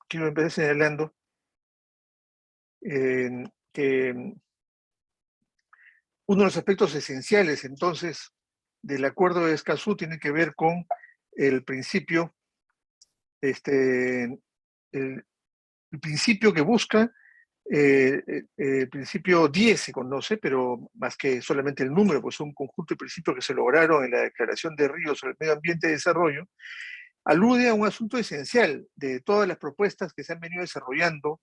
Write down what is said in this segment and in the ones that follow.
quiero empezar señalando que uno de los aspectos esenciales, entonces, del acuerdo de Escazú tiene que ver con el principio, el, el principio que busca, el principio 10 se conoce, pero más que solamente el número, pues un conjunto de principios que se lograron en la Declaración de Río sobre el Medio Ambiente y Desarrollo, alude a un asunto esencial de todas las propuestas que se han venido desarrollando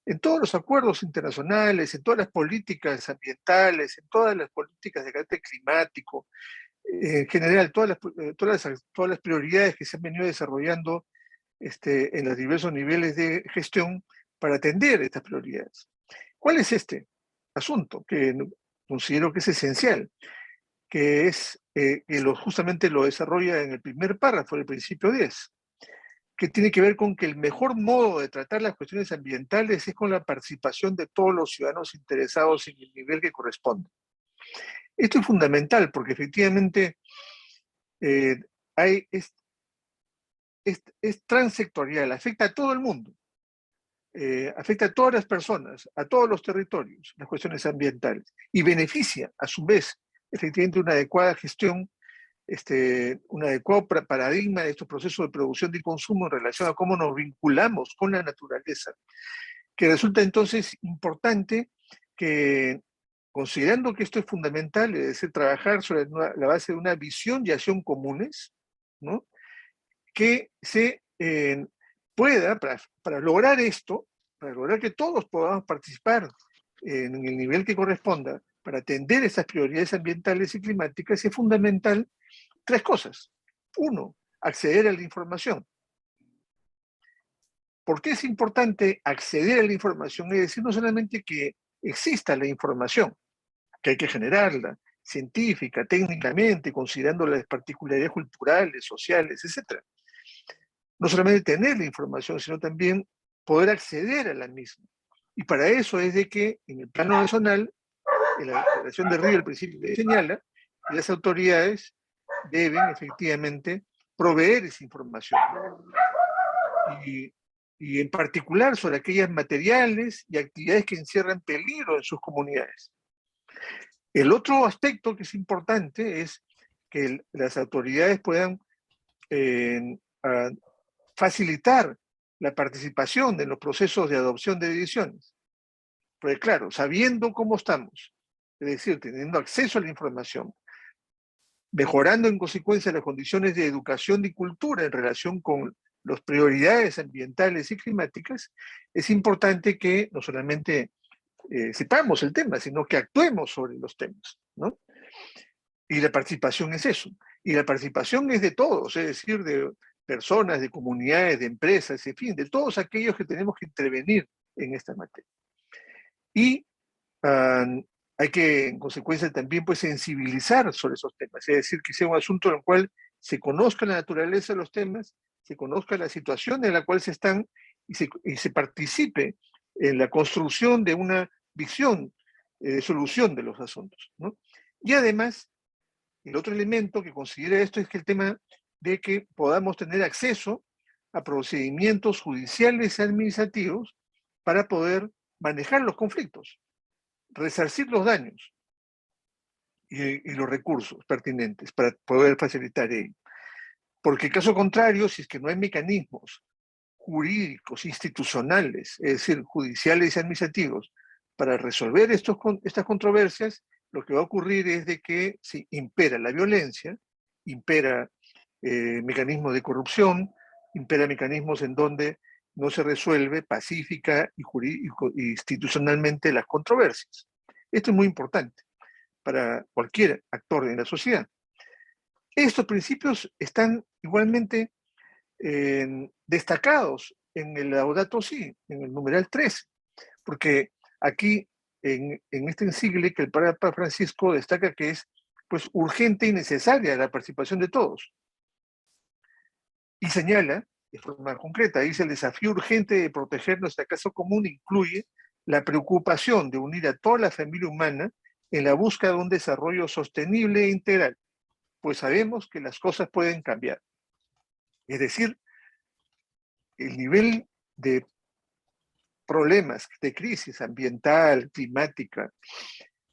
en todos los acuerdos internacionales, en todas las políticas ambientales, en todas las políticas de carácter climático, en general, todas las prioridades que se han venido desarrollando en los diversos niveles de gestión para atender estas prioridades. ¿Cuál es este asunto que considero que es esencial? Que es justamente lo desarrolla en el primer párrafo del principio 10, que tiene que ver con que el mejor modo de tratar las cuestiones ambientales es con la participación de todos los ciudadanos interesados en el nivel que corresponde. Esto es fundamental porque efectivamente eh, hay, es transsectorial, afecta a todo el mundo, afecta a todas las personas, a todos los territorios, las cuestiones ambientales, y beneficia a su vez efectivamente una adecuada gestión, un adecuado paradigma de estos procesos de producción y consumo en relación a cómo nos vinculamos con la naturaleza, que resulta entonces importante que, considerando que esto es fundamental, es decir, trabajar sobre la base de una visión y acción comunes, ¿no? Que se pueda, para lograr esto, para lograr que todos podamos participar en el nivel que corresponda, para atender esas prioridades ambientales y climáticas, es fundamental tres cosas. Uno, acceder a la información. ¿Por qué es importante acceder a la información? Es decir, no solamente que exista la información, que hay que generarla, científica, técnicamente, considerando las particularidades culturales, sociales, etc. No solamente tener la información, sino también poder acceder a la misma. Y para eso es de que en el plano nacional, en la Declaración de Río, el principio señala que las autoridades deben efectivamente proveer esa información. Y, y en particular sobre aquellas materiales y actividades que encierran peligro en sus comunidades. El otro aspecto que es importante es que las autoridades puedan facilitar la participación en los procesos de adopción de decisiones. Porque claro, sabiendo cómo estamos, es decir, teniendo acceso a la información, mejorando en consecuencia las condiciones de educación y cultura en relación con las prioridades ambientales y climáticas, es importante que no solamente sepamos el tema, sino que actuemos sobre los temas, ¿no? Y la participación es eso. Y la participación es de todos, es decir, de personas, de comunidades, de empresas, en fin, de todos aquellos que tenemos que intervenir en esta materia. Y hay que, en consecuencia, también pues, sensibilizar sobre esos temas, es decir, que sea un asunto en el cual se conozca la naturaleza de los temas, se conozca la situación en la cual se están y se participe en la construcción de una visión de solución de los asuntos, ¿no? Y además, el otro elemento que considera esto es que el tema de que podamos tener acceso a procedimientos judiciales y administrativos para poder manejar los conflictos, resarcir los daños y los recursos pertinentes para poder facilitar ello. Porque caso contrario, si es que no hay mecanismos jurídicos, institucionales, es decir, judiciales y administrativos, para resolver estas controversias, lo que va a ocurrir es de que si impera la violencia, impera mecanismos de corrupción, impera mecanismos en donde no se resuelve pacífica y institucionalmente las controversias. Esto es muy importante para cualquier actor en la sociedad. Estos principios están igualmente destacados en el Laudato Si, en el numeral 13, porque aquí en este encíclica el Papa Francisco destaca que es pues urgente y necesaria la participación de todos. Y señala, de forma concreta, dice: el desafío urgente de proteger nuestra casa común incluye la preocupación de unir a toda la familia humana en la búsqueda de un desarrollo sostenible e integral, pues sabemos que las cosas pueden cambiar. Es decir, el nivel de problemas, de crisis ambiental, climática,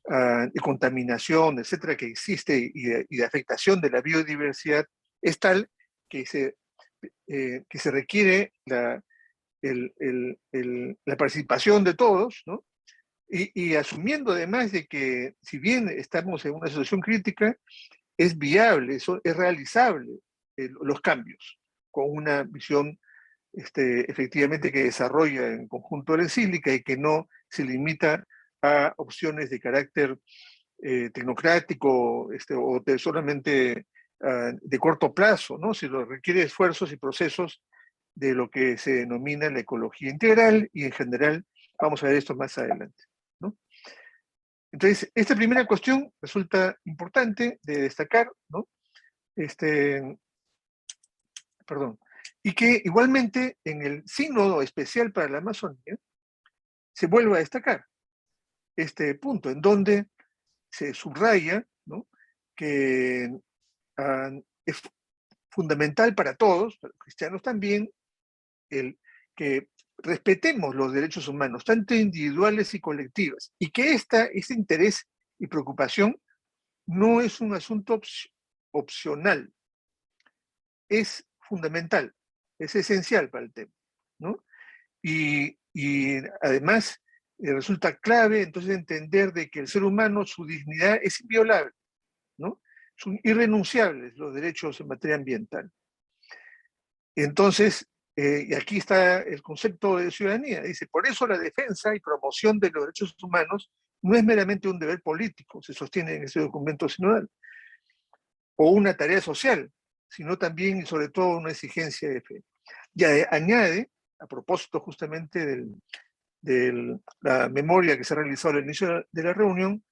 de contaminación, etcétera, que existe y de afectación de la biodiversidad es tal que se requiere la participación de todos, ¿no? Y asumiendo además de que si bien estamos en una situación crítica, es viable, es realizable los cambios con una visión efectivamente que desarrolla en conjunto la encíclica y que no se limita a opciones de carácter tecnocrático o solamente de corto plazo, ¿no? Sino requiere esfuerzos y procesos de lo que se denomina la ecología integral y en general vamos a ver esto más adelante, ¿no? Entonces, esta primera cuestión resulta importante de destacar, ¿no? Perdón, y que igualmente en el sínodo especial para la Amazonía se vuelve a destacar este punto, en donde se subraya, ¿no?, que es fundamental para todos, para los cristianos también, el que respetemos los derechos humanos, tanto individuales y colectivos, y que este interés y preocupación no es un asunto opcional, es fundamental, es esencial para el tema, ¿no? Y además resulta clave entonces entender de que el ser humano, su dignidad es inviolable, ¿no? Son irrenunciables los derechos en materia ambiental. Entonces, y aquí está el concepto de ciudadanía, dice, por eso la defensa y promoción de los derechos humanos no es meramente un deber político, se sostiene en ese documento sinodal, o una tarea social, sino también y sobre todo una exigencia de fe. Y añade, a propósito justamente de la memoria que se realizó al inicio de la reunión,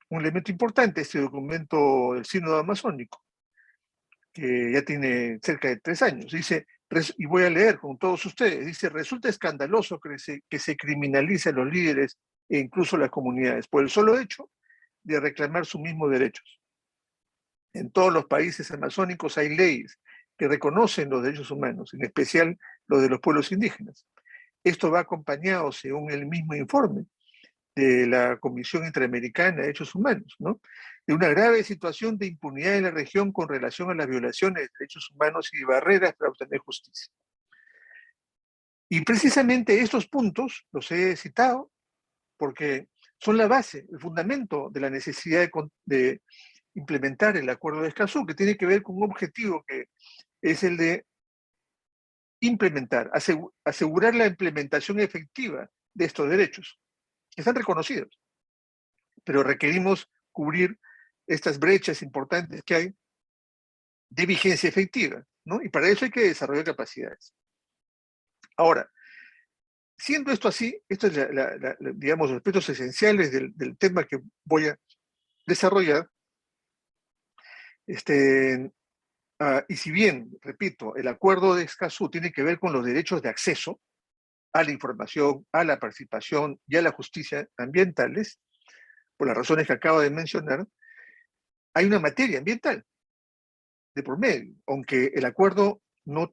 un elemento importante, este documento del Sínodo Amazónico, que ya tiene cerca de 3 años. Dice, y voy a leer con todos ustedes, dice, resulta escandaloso que se criminalice a los líderes e incluso a las comunidades por el solo hecho de reclamar sus mismos derechos. En todos los países amazónicos hay leyes que reconocen los derechos humanos, en especial los de los pueblos indígenas. Esto va acompañado, según el mismo informe de la Comisión Interamericana de Derechos Humanos, ¿no?, de una grave situación de impunidad en la región con relación a las violaciones de derechos humanos y barreras para obtener justicia. Y precisamente estos puntos los he citado porque son la base, el fundamento de la necesidad de implementar el Acuerdo de Escazú, que tiene que ver con un objetivo que es el de implementar, asegurar la implementación efectiva de estos derechos, que están reconocidos, pero requerimos cubrir estas brechas importantes que hay de vigencia efectiva, ¿no? Y para eso hay que desarrollar capacidades. Ahora, siendo esto así, estos es digamos, los aspectos esenciales del tema que voy a desarrollar, y si bien, repito, el Acuerdo de Escazú tiene que ver con los derechos de acceso a la información, a la participación y a la justicia ambientales, por las razones que acabo de mencionar, hay una materia ambiental de por medio, aunque el acuerdo no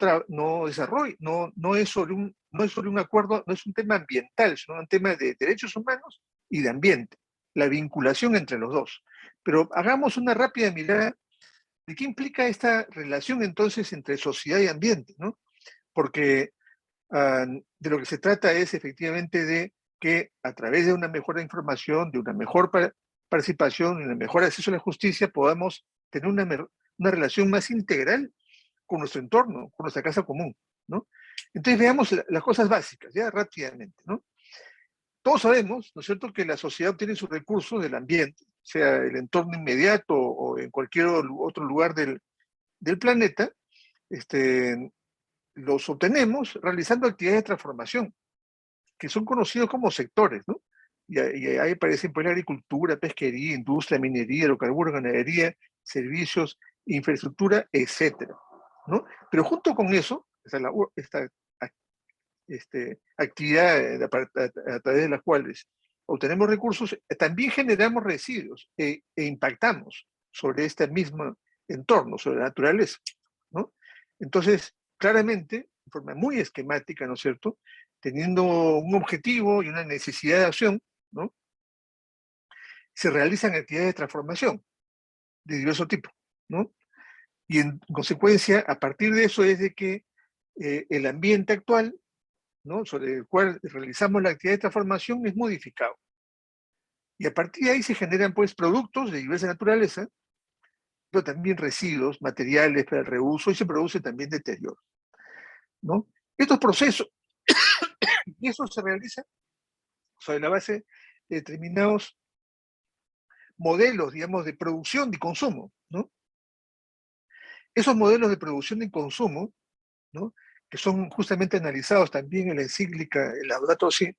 desarrolla, no es sobre un acuerdo, no es un tema ambiental, sino un tema de derechos humanos y de ambiente, la vinculación entre los dos. Pero hagamos una rápida mirada de qué implica esta relación entonces entre sociedad y ambiente, ¿no? Porque de lo que se trata es efectivamente de que a través de una mejor información, de una mejor participación, de un mejor acceso a la justicia, podamos tener una relación más integral con nuestro entorno, con nuestra casa común, ¿no? Entonces veamos las cosas básicas, ya rápidamente, ¿no? Todos sabemos, ¿no es cierto?, que la sociedad obtiene sus recursos del ambiente, sea el entorno inmediato o en cualquier otro lugar del planeta, los obtenemos realizando actividades de transformación, que son conocidos como sectores, ¿no? Y ahí aparecen pues la agricultura, pesquería, industria, minería, hidrocarburos, ganadería, servicios, infraestructura, etcétera, ¿no? Pero junto con eso, esta actividad a través de las cuales obtenemos recursos, también generamos residuos e impactamos sobre este mismo entorno, sobre la naturaleza, ¿no? Entonces, claramente, de forma muy esquemática, ¿no es cierto?, teniendo un objetivo y una necesidad de acción, ¿no?, se realizan actividades de transformación de diverso tipo, ¿no? Y en consecuencia, a partir de eso es de que el ambiente actual, ¿no?, sobre el cual realizamos la actividad de transformación es modificado. Y a partir de ahí se generan pues productos de diversa naturaleza, pero también residuos, materiales para el reuso, y se produce también deterioro, ¿no? Estos procesos, y eso se realiza sobre la base de determinados modelos, digamos, de producción y consumo, ¿no? Esos modelos de producción y consumo, ¿no?, que son justamente analizados también en la encíclica el Laudato Si,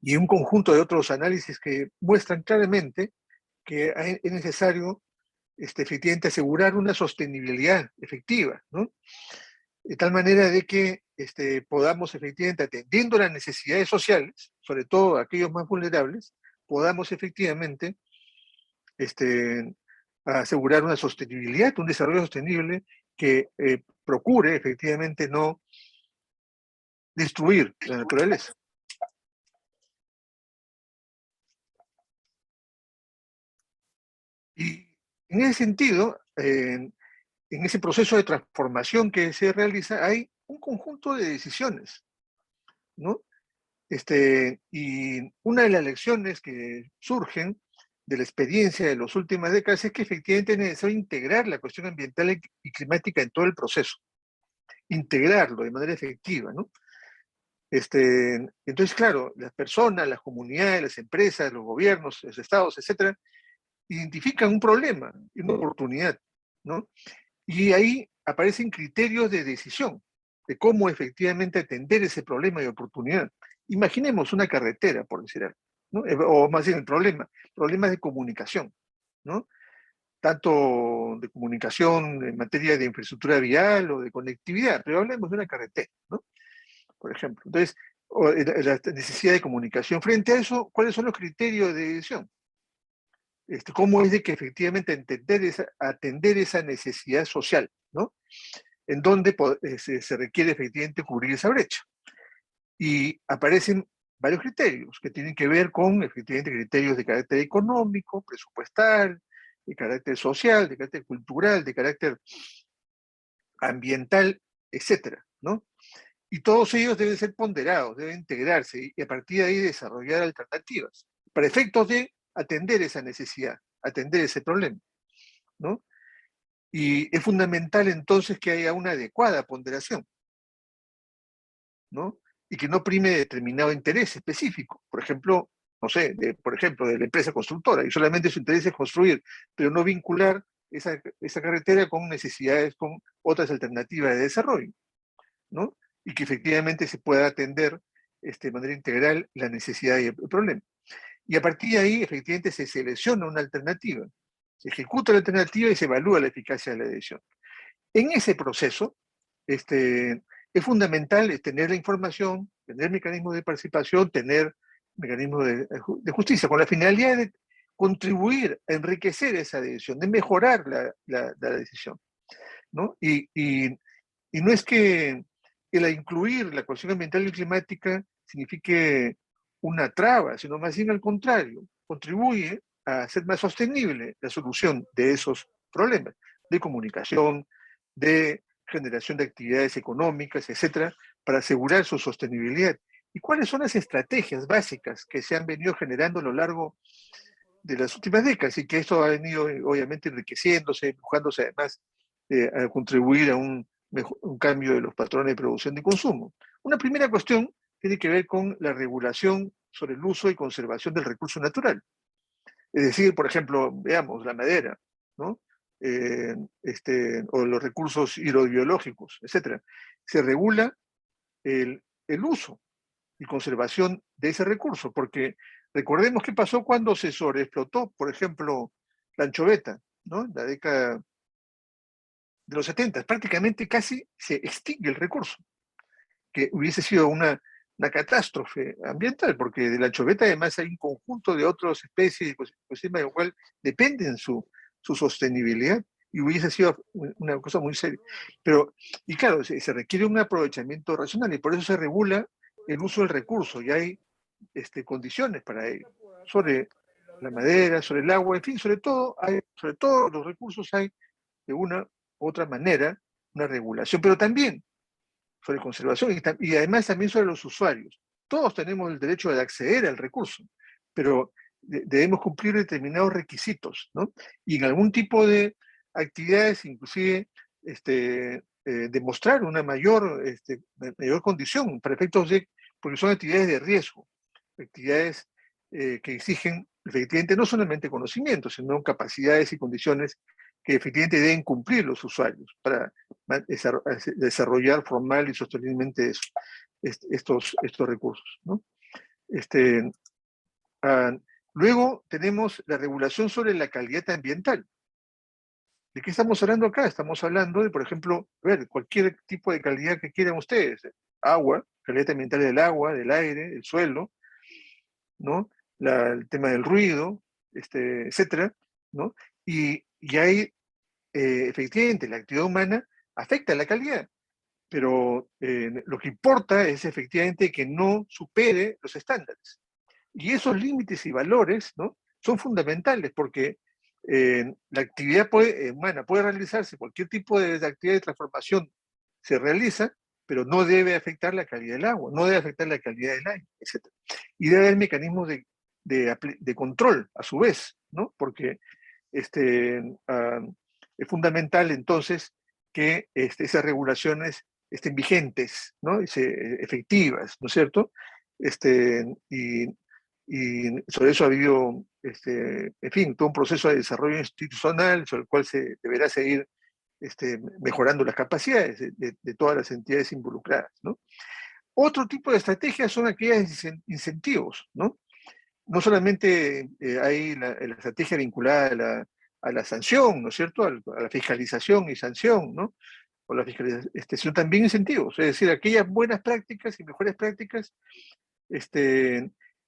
y un conjunto de otros análisis que muestran claramente que es necesario efectivamente asegurar una sostenibilidad efectiva, ¿no? De tal manera de que podamos efectivamente, atendiendo las necesidades sociales, sobre todo aquellos más vulnerables, podamos efectivamente asegurar una sostenibilidad, un desarrollo sostenible que procure efectivamente no destruir la naturaleza. Y en ese sentido, en ese proceso de transformación que se realiza, hay un conjunto de decisiones, ¿no? Y una de las lecciones que surgen de la experiencia de las últimas décadas es que efectivamente es necesario integrar la cuestión ambiental y climática en todo el proceso, integrarlo de manera efectiva, ¿no? Entonces, claro, las personas, las comunidades, las empresas, los gobiernos, los estados, etcétera, identifican un problema y una oportunidad, ¿no? Y ahí aparecen criterios de decisión de cómo efectivamente atender ese problema y oportunidad. Imaginemos una carretera, por decir algo, ¿no? O más bien el problema, problemas de comunicación, ¿no? Tanto de comunicación en materia de infraestructura vial o de conectividad, pero hablemos de una carretera, ¿no?, por ejemplo. Entonces, la necesidad de comunicación. Frente a eso, ¿cuáles son los criterios de decisión? ¿Cómo es de que efectivamente atender esa necesidad social, ¿no?, en donde se requiere efectivamente cubrir esa brecha? Y aparecen varios criterios que tienen que ver con efectivamente criterios de carácter económico, presupuestal, de carácter social, de carácter cultural, de carácter ambiental, etcétera, ¿no? Y todos ellos deben ser ponderados, deben integrarse y a partir de ahí desarrollar alternativas para efectos de atender esa necesidad, atender ese problema, ¿no? Y es fundamental entonces que haya una adecuada ponderación, ¿no? Y que no prime determinado interés específico. Por ejemplo, no sé, por ejemplo, de la empresa constructora, y solamente su interés es construir, pero no vincular esa carretera con necesidades, con otras alternativas de desarrollo, ¿no? Y que efectivamente se pueda atender de manera integral la necesidad y el problema. Y a partir de ahí, efectivamente, se selecciona una alternativa, se ejecuta la alternativa y se evalúa la eficacia de la decisión. En ese proceso, es fundamental tener la información, tener mecanismos de participación, tener mecanismos de justicia, con la finalidad de contribuir a enriquecer esa decisión, de mejorar la decisión, ¿no? Y no es que el incluir la cuestión ambiental y climática signifique una traba, sino más bien al contrario, contribuye a hacer más sostenible la solución de esos problemas de comunicación, de generación de actividades económicas, etcétera, para asegurar su sostenibilidad. ¿Y cuáles son las estrategias básicas que se han venido generando a lo largo de las últimas décadas y que esto ha venido obviamente enriqueciéndose, empujándose además a contribuir a un cambio de los patrones de producción y consumo? Una primera cuestión tiene que ver con la regulación sobre el uso y conservación del recurso natural. Es decir, por ejemplo, veamos la madera, ¿no? O los recursos hidrobiológicos, etcétera. Se regula el uso y conservación de ese recurso, porque recordemos qué pasó cuando se sobreexplotó, por ejemplo, la anchoveta, ¿no? En la década de los 70, prácticamente casi se extingue el recurso, que hubiese sido una catástrofe ambiental, porque de la anchoveta además hay un conjunto de otras especies, pues encima de lo cual dependen su sostenibilidad, y hubiese sido una cosa muy seria. Pero, y claro, se requiere un aprovechamiento racional y por eso se regula el uso del recurso y hay condiciones para ello, sobre la madera, sobre el agua, en fin, sobre todos los recursos hay de una u otra manera una regulación, pero también sobre conservación y además también sobre los usuarios. Todos tenemos el derecho de acceder al recurso, pero debemos cumplir determinados requisitos, ¿no? Y en algún tipo de actividades, inclusive, demostrar una mayor condición para efectos de, porque son actividades de riesgo, actividades que exigen efectivamente no solamente conocimientos, sino capacidades y condiciones que efectivamente deben cumplir los usuarios para desarrollar formal y sosteniblemente estos recursos, ¿no? Este, uh, Luego tenemos la regulación sobre la calidad ambiental. ¿De qué estamos hablando acá? Estamos hablando de, por ejemplo, cualquier tipo de calidad que quieran ustedes. Agua, calidad ambiental del agua, del aire, del suelo, ¿no? El tema del ruido, etcétera, ¿no? Y hay, efectivamente, la actividad humana afecta la calidad, pero lo que importa es efectivamente que no supere los estándares. Y esos límites y valores, ¿no? Son fundamentales porque la actividad humana puede realizarse, cualquier tipo de actividad de transformación se realiza, pero no debe afectar la calidad del agua, no debe afectar la calidad del aire, etc. Y debe haber mecanismos de control a su vez, ¿no? Porque es fundamental entonces que esas regulaciones estén vigentes, ¿no? Efectivas, ¿no es cierto? Y, y sobre eso ha habido, en fin, todo un proceso de desarrollo institucional sobre el cual se deberá seguir mejorando las capacidades de todas las entidades involucradas, ¿no? Otro tipo de estrategias son aquellas incentivos, ¿no? No solamente hay la estrategia vinculada a la sanción, ¿no es cierto? A la fiscalización y sanción, ¿no? O la fiscalización, sino también incentivos, es decir, aquellas buenas prácticas y mejores prácticas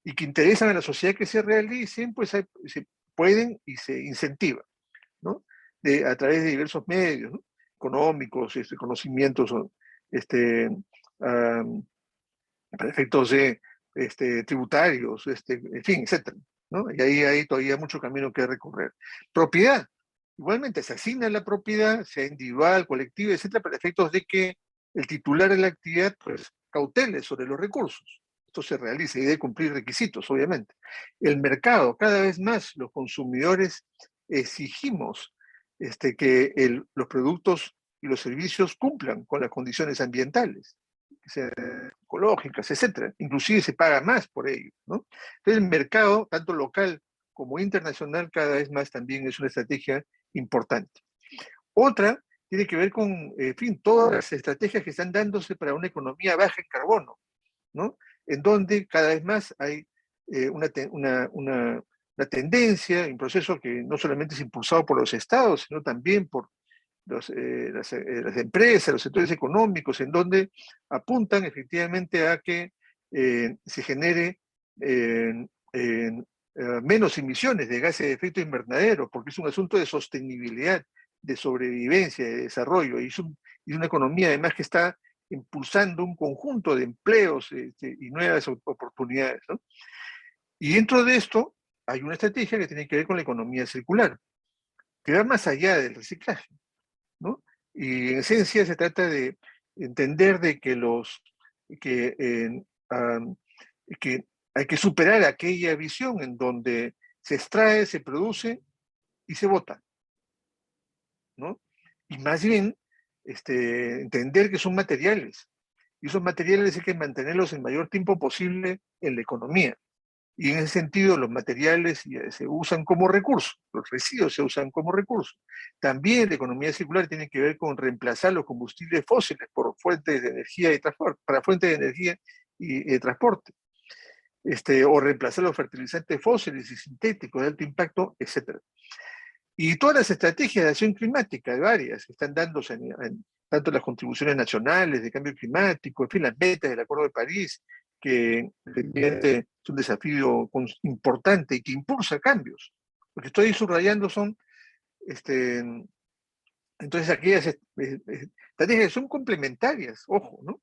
y que interesan a la sociedad que se realicen, pues se pueden y se incentivan, ¿no? A través de diversos medios, ¿no? Económicos, conocimientos, um, para efectos de tributarios, en fin, etcétera, ¿no? Y ahí hay todavía mucho camino que recorrer. Propiedad. Igualmente se asigna la propiedad, sea individual, colectiva, etcétera, para efectos de que el titular de la actividad, pues, cautele sobre los recursos. Esto se realiza y debe cumplir requisitos, obviamente. El mercado, cada vez más los consumidores exigimos que los productos y los servicios cumplan con las condiciones ambientales, que sean ecológicas, etcétera. Inclusive se paga más por ello, ¿no? Entonces el mercado, tanto local como internacional, cada vez más también es una estrategia importante. Otra tiene que ver con, en fin, todas las estrategias que están dándose para una economía baja en carbono, ¿no? En donde cada vez más hay una tendencia, un proceso que no solamente es impulsado por los estados, sino también por las empresas, los sectores económicos, en donde apuntan efectivamente a que se genere menos emisiones de gases de efecto invernadero, porque es un asunto de sostenibilidad, de sobrevivencia, de desarrollo, y es una economía además que está impulsando un conjunto de empleos y nuevas oportunidades, ¿no? Y dentro de esto hay una estrategia que tiene que ver con la economía circular, que va más allá del reciclaje, ¿no? Y en esencia se trata de entender de um, que hay que superar aquella visión en donde se extrae, se produce y se bota, ¿no? Y más bien entender que son materiales, y esos materiales hay que mantenerlos el mayor tiempo posible en la economía. Y en ese sentido, los materiales se usan como recurso, los residuos se usan como recurso. También la economía circular tiene que ver con reemplazar los combustibles fósiles por fuentes de energía y transporte, para fuentes de energía y transporte, o reemplazar los fertilizantes fósiles y sintéticos de alto impacto, etc. Y todas las estrategias de acción climática, varias, están dándose tanto las contribuciones nacionales de cambio climático, en fin, las metas del Acuerdo de París, que efectivamente es un desafío importante y que impulsa cambios. Lo que estoy subrayando son Entonces aquellas estrategias son complementarias, ojo, ¿no?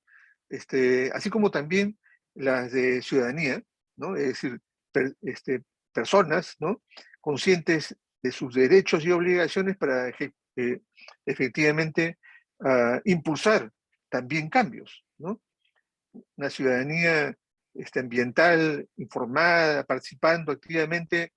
Así como también las de ciudadanía, ¿no? Es decir, personas, ¿no? Conscientes de sus derechos y obligaciones para efectivamente impulsar también cambios, ¿no? Una ciudadanía ambiental, informada, participando activamente,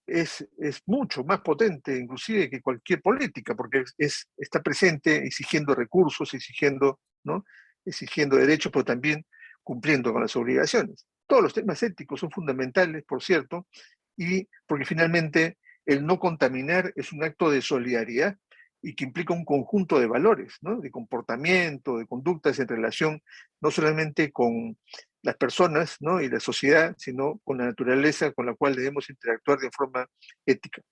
es mucho más potente inclusive que cualquier política, porque está presente exigiendo recursos, exigiendo, ¿no? Exigiendo derechos, pero también cumpliendo con las obligaciones. Todos los temas éticos son fundamentales, por cierto, y porque finalmente el no contaminar es un acto de solidaridad y que implica un conjunto de valores, ¿no? De comportamiento, de conductas en relación no solamente con las personas, ¿no? Y la sociedad, sino con la naturaleza con la cual debemos interactuar de forma ética.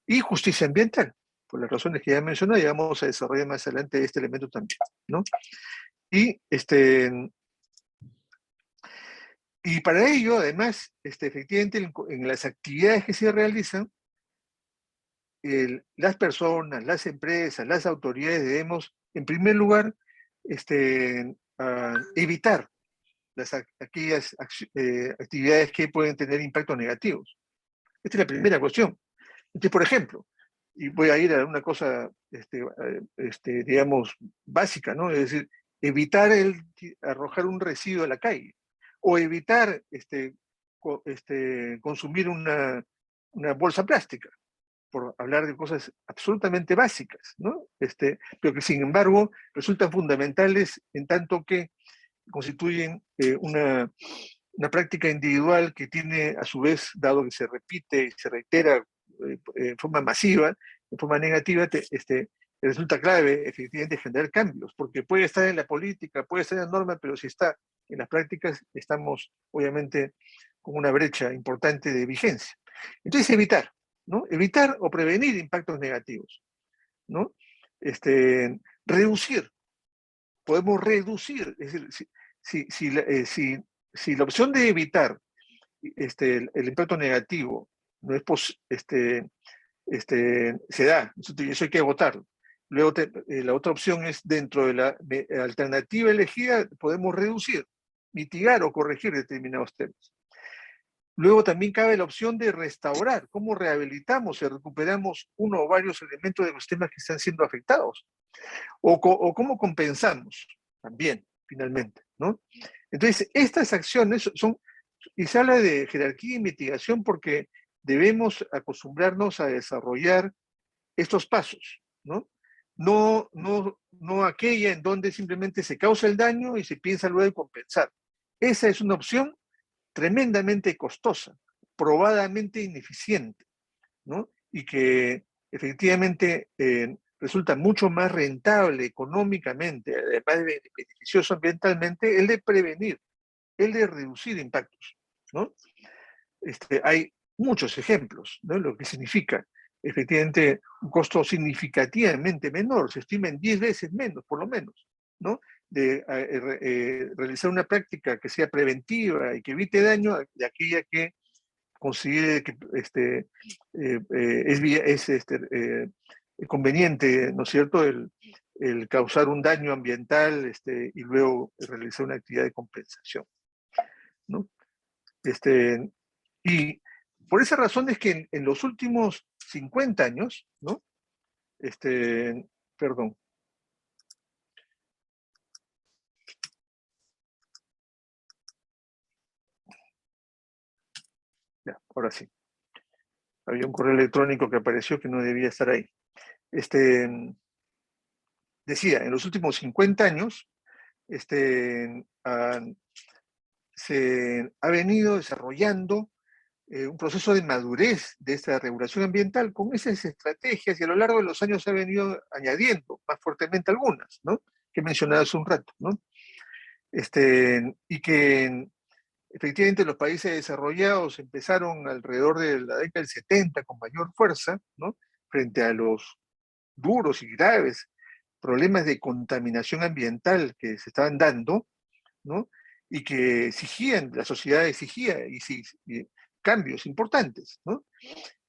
Y justicia ambiental, por las razones que ya mencioné, y vamos a desarrollar más adelante este elemento también, ¿no? Y, y para ello, además, efectivamente, en las actividades que se realizan, las personas, las empresas, las autoridades debemos, en primer lugar, evitar aquellas actividades que pueden tener impactos negativos. Esta es la primera cuestión. Entonces, por ejemplo, y voy a ir a una cosa, digamos, básica, ¿no? Es decir, evitar arrojar un residuo a la calle, o evitar consumir una bolsa plástica, por hablar de cosas absolutamente básicas, ¿no? Pero que sin embargo resultan fundamentales en tanto que constituyen práctica individual que tiene a su vez, dado que se repite y se reitera en forma masiva, en forma negativa, resulta clave efectivamente generar cambios, porque puede estar en la política, puede estar en la norma, pero si está en las prácticas, estamos obviamente con una brecha importante de vigencia. Entonces, evitar, ¿no? Evitar o prevenir impactos negativos, ¿no? Reducir, podemos reducir, es decir, si la opción de evitar el impacto negativo no es se da, eso hay que votarlo. Luego la otra opción es dentro de la alternativa elegida, podemos reducir, mitigar o corregir determinados temas. Luego también cabe la opción de restaurar, cómo rehabilitamos y recuperamos uno o varios elementos de los temas que están siendo afectados, o cómo compensamos también, finalmente, ¿no? Entonces, estas acciones son, y se habla de jerarquía y mitigación porque debemos acostumbrarnos a desarrollar estos pasos, ¿no? No aquella en donde simplemente se causa el daño y se piensa luego en compensar. Esa es una opción tremendamente costosa, probadamente ineficiente, ¿no? Y que efectivamente resulta mucho más rentable económicamente, además de beneficioso ambientalmente, el de prevenir, el de reducir impactos, ¿no? Hay muchos ejemplos, ¿no? Lo que significa efectivamente un costo significativamente menor, se estima en 10 veces menos, por lo menos, ¿no? De realizar una práctica que sea preventiva y que evite daño de aquella que considere que conveniente, ¿no es cierto?, el causar un daño ambiental y luego realizar una actividad de compensación, ¿no? Y por esa razón es que en los últimos 50 años, ¿no? Perdón. Ya, ahora sí. Había un correo electrónico que apareció que no debía estar ahí. Decía, en los últimos 50 años, se ha venido desarrollando un proceso de madurez de esta regulación ambiental con esas estrategias y a lo largo de los años se ha venido añadiendo más fuertemente algunas, ¿no? Que he mencionado hace un rato, ¿no? Y que efectivamente los países desarrollados empezaron alrededor de la década del 70 con mayor fuerza, ¿no? Frente a los duros y graves problemas de contaminación ambiental que se estaban dando, ¿no? Y que exigían, la sociedad exigía y cambios importantes, ¿no?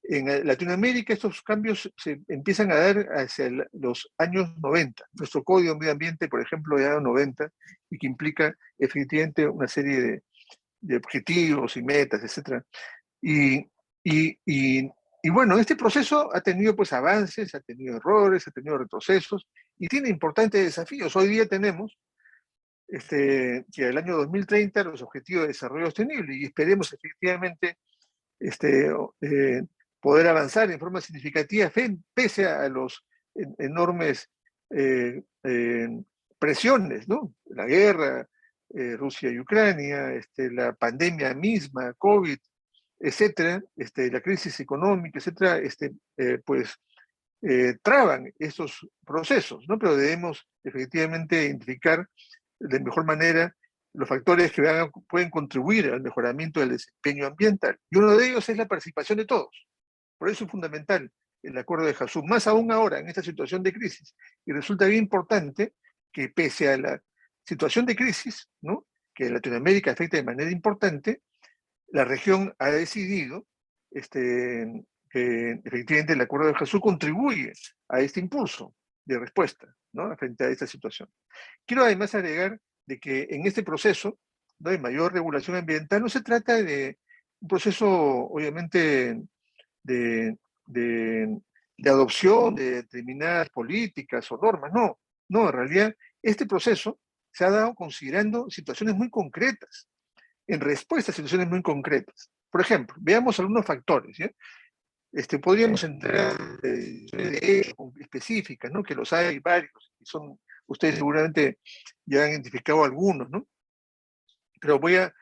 En Latinoamérica estos cambios se empiezan a dar hacia los años 90. Nuestro Código de Medio Ambiente, por ejemplo, de años 90, y que implica efectivamente una serie de objetivos y metas, etc. Y, y, y, y bueno, este proceso ha tenido pues avances, ha tenido errores, ha tenido retrocesos y tiene importantes desafíos. Hoy día tenemos que el año 2030 los objetivos de desarrollo sostenible y esperemos efectivamente este, eh, poder avanzar en forma significativa pese a los enormes eh, eh, presiones, ¿no? La guerra, Rusia y Ucrania, la pandemia misma, COVID, etcétera, la crisis económica, etcétera, pues traban estos procesos, ¿no? Pero debemos efectivamente identificar de mejor manera los factores que pueden contribuir al mejoramiento del desempeño ambiental. Y uno de ellos es la participación de todos. Por eso es fundamental el acuerdo de Jasú, más aún ahora en esta situación de crisis. Y resulta bien importante que pese a la situación de crisis, ¿no?, que Latinoamérica afecta de manera importante, la región ha decidido que efectivamente el acuerdo de Jesús contribuye a este impulso de respuesta, ¿no?, frente a esta situación. Quiero además agregar de que en este proceso, ¿no?, de mayor regulación ambiental no se trata de un proceso obviamente de, de, de adopción de determinadas políticas o normas, no, no, en realidad este proceso se ha dado considerando situaciones muy concretas, en respuesta a situaciones muy concretas. Por ejemplo, veamos algunos factores, ¿ya? Podríamos entrar de específicas, ¿no?, que los hay varios, y son, ustedes seguramente ya han identificado algunos, ¿no? Pero voy a,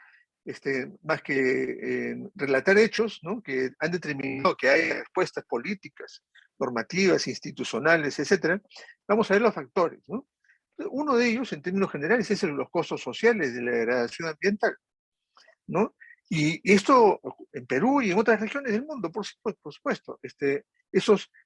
más que relatar hechos, ¿no?, que han determinado que hay respuestas políticas, normativas, institucionales, etcétera, vamos a ver los factores, ¿no? Uno de ellos, en términos generales, es los costos sociales de la degradación ambiental, ¿no? Y esto en Perú y en otras regiones del mundo, por supuesto. Es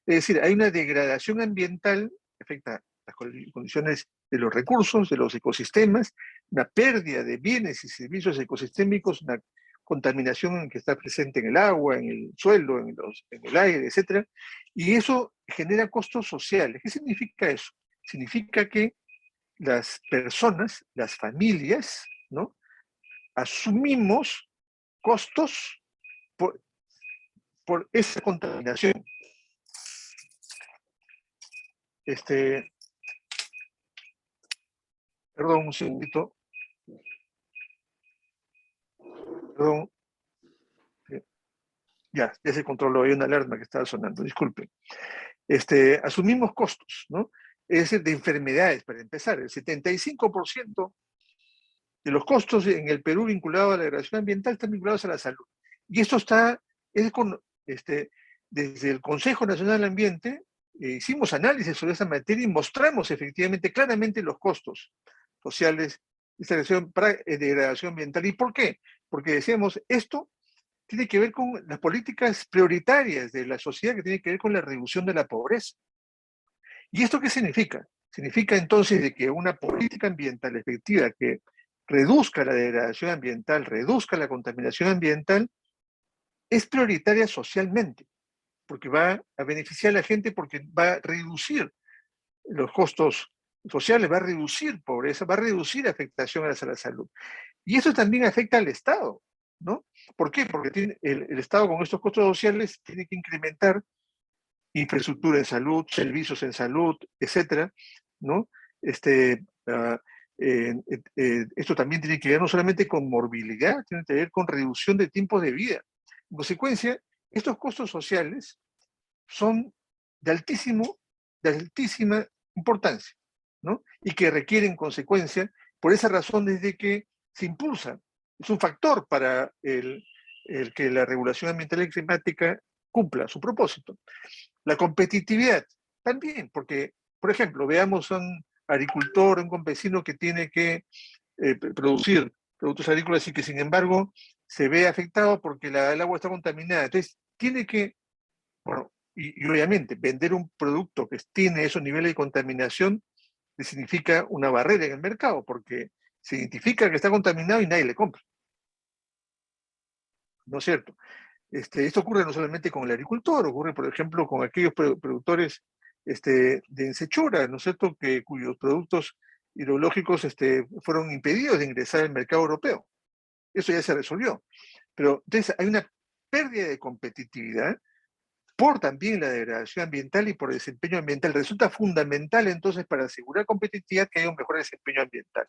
decir, hay una degradación ambiental que afecta las condiciones de los recursos, de los ecosistemas, una pérdida de bienes y servicios ecosistémicos, una contaminación que está presente en el agua, en el suelo, en el aire, etc. Y eso genera costos sociales. ¿Qué significa eso? Significa que las personas, las familias, ¿no?, asumimos costos por, por esa contaminación. Perdón, un segundito. Perdón. Ya se controló, hay una alarma que estaba sonando, disculpen. Asumimos costos, ¿no? Es decir, de enfermedades, para empezar. El 75% de los costos en el Perú vinculados a la degradación ambiental están vinculados a la salud. Y esto desde el Consejo Nacional del Ambiente, hicimos análisis sobre esa materia y mostramos efectivamente claramente los costos sociales de esta degradación ambiental. ¿Y por qué? Porque decíamos, esto tiene que ver con las políticas prioritarias de la sociedad, que tiene que ver con la reducción de la pobreza. ¿Y esto qué significa? Significa entonces de que una política ambiental efectiva que reduzca la degradación ambiental, reduzca la contaminación ambiental, es prioritaria socialmente, porque va a beneficiar a la gente, porque va a reducir los costos sociales, va a reducir pobreza, va a reducir afectación a la salud. Y eso también afecta al Estado, ¿no? ¿Por qué? Porque el Estado con estos costos sociales tiene que incrementar infraestructura en salud, servicios en salud, etcétera, ¿no? Uh, esto también tiene que ver no solamente con morbilidad, tiene que ver con reducción de tiempos de vida. En consecuencia, estos costos sociales son de altísima importancia, ¿no? Y que requieren consecuencia, por esa razón desde que se impulsa, es un factor para el que la regulación ambiental y climática cumpla su propósito. La competitividad también, porque, por ejemplo, veamos a un agricultor, un campesino que tiene que producir productos agrícolas y que sin embargo se ve afectado porque el agua está contaminada. Entonces, tiene que, bueno, y obviamente vender un producto que tiene esos niveles de contaminación le significa una barrera en el mercado, porque se identifica que está contaminado y nadie le compra. ¿No es cierto? Esto ocurre no solamente con el agricultor, ocurre, por ejemplo, con aquellos productores de ensechura, ¿no es cierto?, cuyos productos hidrológicos fueron impedidos de ingresar al mercado europeo. Eso ya se resolvió. Pero entonces hay una pérdida de competitividad por también la degradación ambiental y por el desempeño ambiental. Resulta fundamental entonces para asegurar competitividad que haya un mejor desempeño ambiental.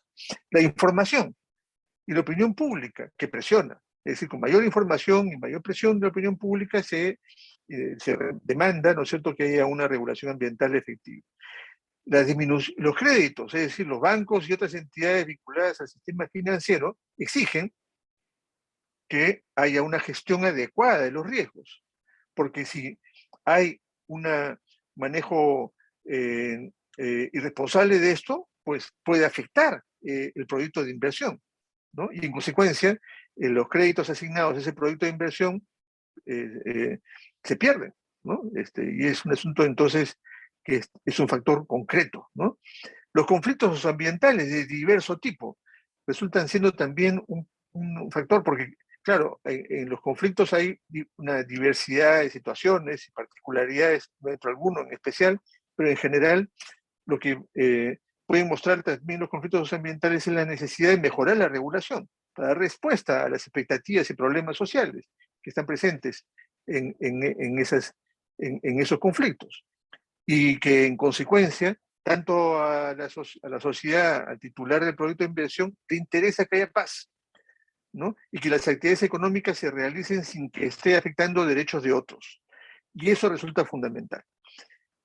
La información y la opinión pública que presiona. Es decir, con mayor información y mayor presión de la opinión pública se demanda, ¿no es cierto?, que haya una regulación ambiental efectiva. Los créditos, es decir, los bancos y otras entidades vinculadas al sistema financiero exigen que haya una gestión adecuada de los riesgos, porque si hay un manejo irresponsable de esto, pues puede afectar el proyecto de inversión, ¿no? Y en consecuencia, los créditos asignados a ese proyecto de inversión se pierden, ¿no? Y es un asunto entonces que es un factor concreto, ¿no? Los conflictos ambientales de diverso tipo resultan siendo también un factor, porque, claro, en los conflictos hay una diversidad de situaciones y particularidades, dentro de alguno en especial, pero en general lo que pueden mostrar también los conflictos ambientales es la necesidad de mejorar la regulación para dar respuesta a las expectativas y problemas sociales que están presentes en esos conflictos y que en consecuencia, tanto a la sociedad, al titular del proyecto de inversión, le interesa que haya paz, ¿no? Y que las actividades económicas se realicen sin que esté afectando derechos de otros. Y eso resulta fundamental.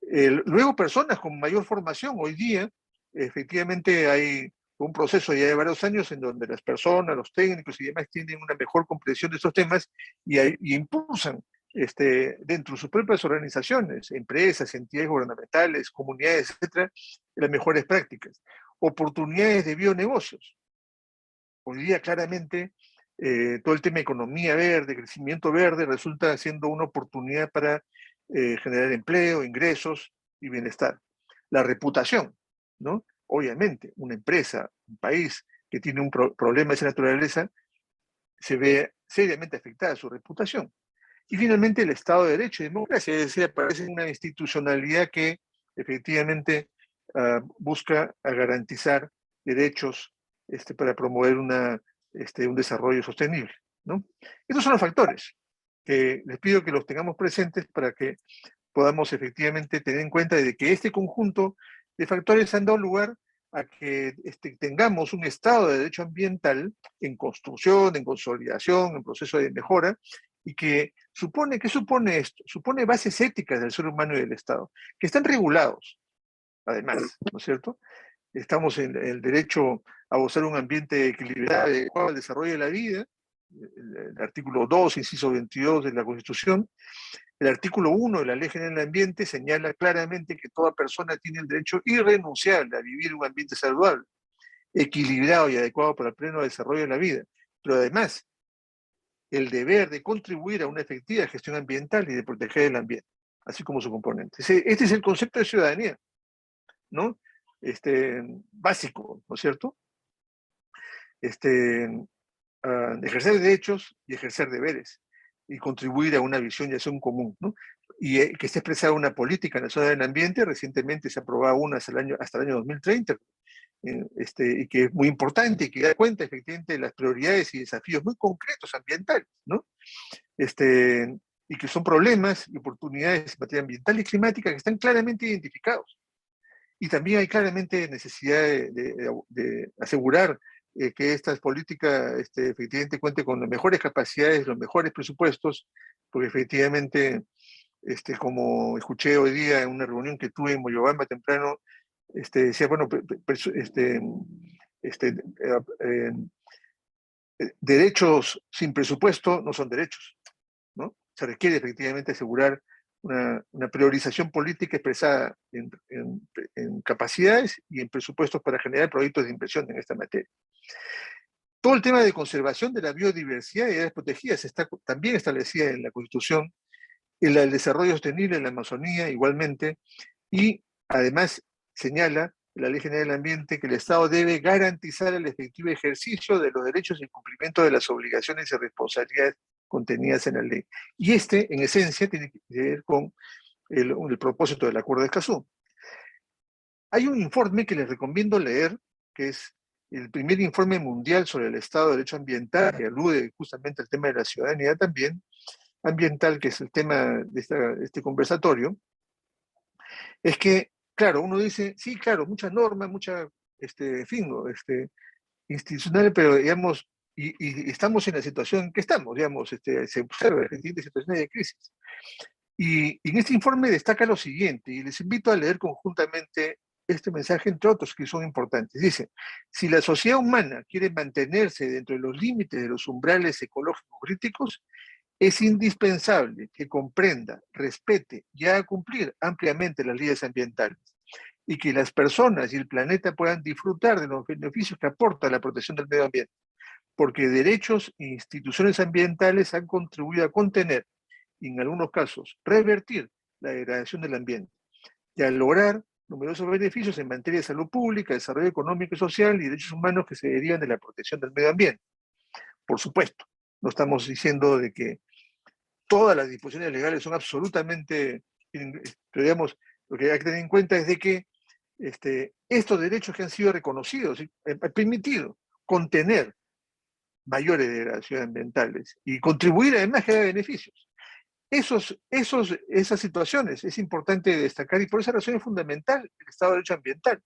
Luego, personas con mayor formación, hoy día, efectivamente hay un proceso ya de varios años en donde las personas, los técnicos y demás tienen una mejor comprensión de estos temas y impulsan dentro de sus propias organizaciones, empresas, entidades gubernamentales, comunidades, etcétera, las mejores prácticas. Oportunidades de bionegocios. Hoy día, claramente, todo el tema de economía verde, crecimiento verde, resulta siendo una oportunidad para generar empleo, ingresos y bienestar. La reputación, ¿no? Obviamente, una empresa, un país que tiene un problema de esa naturaleza, se ve seriamente afectada su reputación. Y finalmente, el Estado de Derecho y democracia, es decir, aparece una institucionalidad que efectivamente busca garantizar derechos para promover un desarrollo sostenible, ¿no? Estos son los factores que les pido que los tengamos presentes para que podamos efectivamente tener en cuenta de que este conjunto de factores han dado lugar a que tengamos un estado de derecho ambiental en construcción, en consolidación, en proceso de mejora, y que ¿qué supone esto? Supone bases éticas del ser humano y del Estado, que están regulados, además, ¿no es cierto? Estamos en el derecho a gozar un ambiente equilibrado, adecuado al desarrollo de la vida, el artículo 2, inciso 22 de la Constitución. El artículo 1 de la Ley General del Ambiente señala claramente que toda persona tiene el derecho irrenunciable a vivir en un ambiente saludable, equilibrado y adecuado para el pleno desarrollo de la vida. Pero además, el deber de contribuir a una efectiva gestión ambiental y de proteger el ambiente, así como su componente. Este es el concepto de ciudadanía, ¿no? Básico, ¿no es cierto? Ejercer derechos y ejercer deberes y contribuir a una visión y acción común, ¿no? Y que esté expresada una política nacional del ambiente. Recientemente se aprobó una hasta el año 2030, y que es muy importante y que da cuenta efectivamente de las prioridades y desafíos muy concretos ambientales, ¿no? Y que son problemas y oportunidades en materia ambiental y climática que están claramente identificados. Y también hay claramente necesidad de asegurar que estas políticas efectivamente cuenten con las mejores capacidades, los mejores presupuestos, porque efectivamente, como escuché hoy día en una reunión que tuve en Moyobamba temprano, decía, bueno, derechos sin presupuesto no son derechos, ¿no? Se requiere efectivamente asegurar una priorización política expresada en capacidades y en presupuestos para generar proyectos de inversión en esta materia. Todo el tema de conservación de la biodiversidad y áreas protegidas está también establecida en la Constitución, el desarrollo sostenible en la Amazonía igualmente, y además señala la Ley General del Ambiente que el Estado debe garantizar el efectivo ejercicio de los derechos y el cumplimiento de las obligaciones y responsabilidades contenidas en la ley. Y en esencia, tiene que ver con el propósito del Acuerdo de Escazú. Hay un informe que les recomiendo leer, que es el primer informe mundial sobre el Estado de Derecho Ambiental, que alude justamente al tema de la ciudadanía también, ambiental, que es el tema de este conversatorio. Es que, claro, uno dice, sí, claro, mucha norma, mucha, fin, ¿no? Institucional, pero digamos, y estamos en la situación que estamos, digamos, se observa efectivamente situaciones de crisis. Y en este informe destaca lo siguiente, y les invito a leer conjuntamente este mensaje, entre otros que son importantes. Dice, si la sociedad humana quiere mantenerse dentro de los límites de los umbrales ecológicos críticos, es indispensable que comprenda, respete y haga cumplir ampliamente las leyes ambientales y que las personas y el planeta puedan disfrutar de los beneficios que aporta la protección del medio ambiente, porque derechos e instituciones ambientales han contribuido a contener y en algunos casos revertir la degradación del ambiente y a lograr numerosos beneficios en materia de salud pública, desarrollo económico y social y derechos humanos que se derivan de la protección del medio ambiente. Por supuesto, no estamos diciendo de que todas las disposiciones legales son absolutamente, pero digamos, lo que hay que tener en cuenta es de que estos derechos que han sido reconocidos han permitido contener mayores degradaciones ambientales y contribuir además que haya beneficios. Esas situaciones es importante destacar y por esa razón es fundamental el Estado de Derecho Ambiental,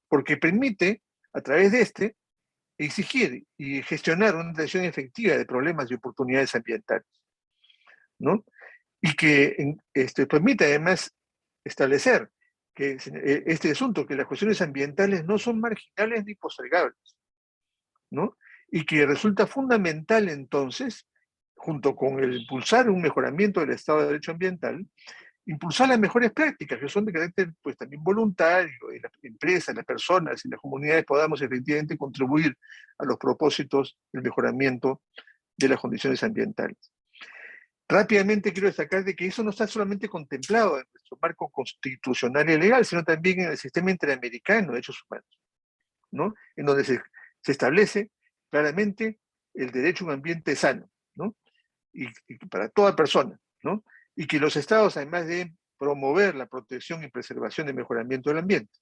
porque permite, a través de exigir y gestionar una atención efectiva de problemas y oportunidades ambientales, ¿no? Y que permite además establecer que este asunto, que las cuestiones ambientales no son marginales ni postergables, ¿no? Y que resulta fundamental entonces, junto con el impulsar un mejoramiento del Estado de Derecho Ambiental, impulsar las mejores prácticas, que son de carácter pues también voluntario, y las empresas, las personas y las comunidades podamos efectivamente contribuir a los propósitos del mejoramiento de las condiciones ambientales. Rápidamente quiero destacar de que eso no está solamente contemplado en nuestro marco constitucional y legal, sino también en el sistema interamericano de derechos humanos, ¿no? En donde se establece claramente el derecho a un ambiente sano, ¿no? Y para toda persona, ¿no? Y que los estados además deben promover la protección y preservación y mejoramiento del ambiente,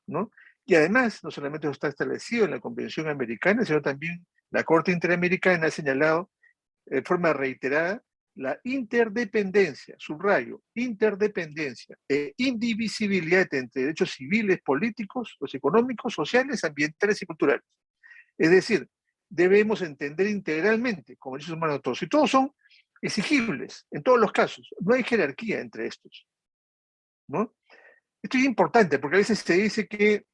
¿no? Y además, no solamente eso está establecido en la Convención Americana, sino también la Corte Interamericana ha señalado de forma reiterada la interdependencia, subrayo, interdependencia e indivisibilidad entre derechos civiles, políticos, los económicos, sociales, ambientales y culturales. Es decir, debemos entender integralmente como derechos humanos todos, y todos son exigibles en todos los casos. No hay jerarquía entre estos, ¿no? Esto es importante porque a veces se dice que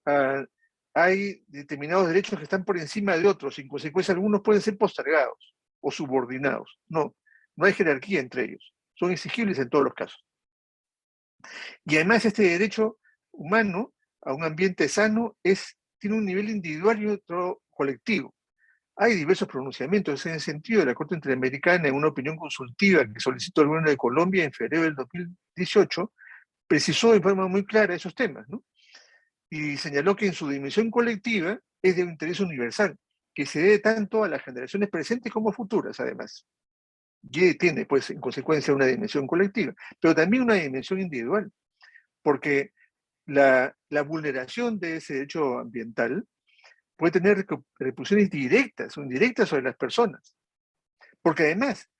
uh, hay determinados derechos que están por encima de otros, y en consecuencia algunos pueden ser postergados o subordinados. No, no hay jerarquía entre ellos. Son exigibles en todos los casos. Y además este derecho humano a un ambiente sano tiene un nivel individual y otro colectivo. Hay diversos pronunciamientos en ese sentido de la Corte Interamericana en una opinión consultiva que solicitó el gobierno de Colombia en febrero del 2018, precisó de forma muy clara esos temas, ¿no? Y señaló que en su dimensión colectiva es de un interés universal, que se debe tanto a las generaciones presentes como futuras, además. Y tiene, pues, en consecuencia, una dimensión colectiva, pero también una dimensión individual, porque la vulneración de ese derecho ambiental puede tener repercusiones directas o indirectas sobre las personas, porque además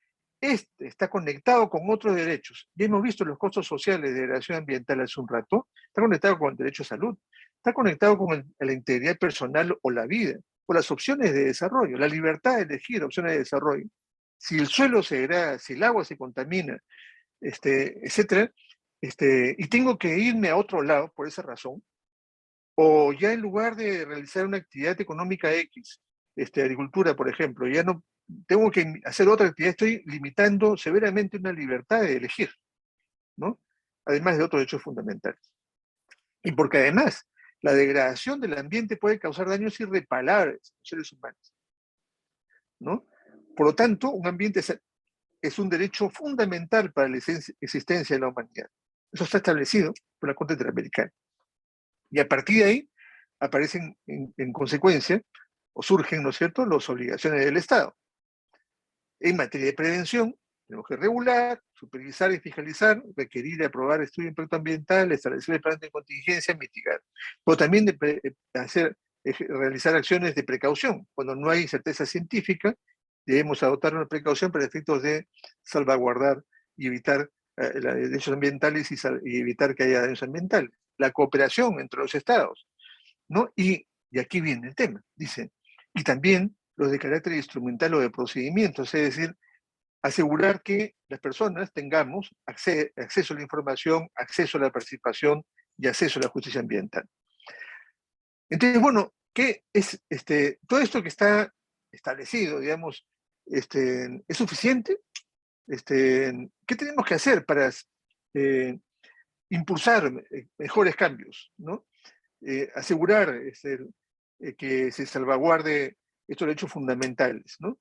está conectado con otros derechos. Ya hemos visto los costos sociales de degradación ambiental hace un rato, está conectado con el derecho a salud, está conectado con la integridad personal o la vida, o las opciones de desarrollo, la libertad de elegir opciones de desarrollo. Si el suelo se degrada, si el agua se contamina, etcétera, y tengo que irme a otro lado por esa razón, o ya en lugar de realizar una actividad económica X, agricultura, por ejemplo, ya no tengo que hacer otra actividad, estoy limitando severamente una libertad de elegir, ¿no? Además de otros derechos fundamentales. Y porque además la degradación del ambiente puede causar daños irreparables a los seres humanos, ¿no? Por lo tanto, un ambiente es un derecho fundamental para la existencia de la humanidad. Eso está establecido por la Corte Interamericana. Y a partir de ahí aparecen en consecuencia, o surgen, ¿no es cierto?, las obligaciones del Estado. En materia de prevención, tenemos que regular, supervisar y fiscalizar, requerir y aprobar estudios de impacto ambiental, establecer el plan de contingencia, mitigar. Pero también realizar acciones de precaución. Cuando no hay certeza científica, debemos adoptar una precaución para efectos de salvaguardar y evitar los derechos ambientales y evitar que haya daños ambientales. La cooperación entre los estados, ¿no? Y aquí viene el tema, dice, y también los de carácter instrumental o de procedimientos, es decir, asegurar que las personas tengamos acceso a la información, acceso a la participación y acceso a la justicia ambiental. Entonces, bueno, ¿qué es todo esto que está establecido, digamos, es suficiente? ¿Qué tenemos que hacer para impulsar mejores cambios, ¿no? Asegurar que se salvaguarde estos derechos fundamentales, ¿no?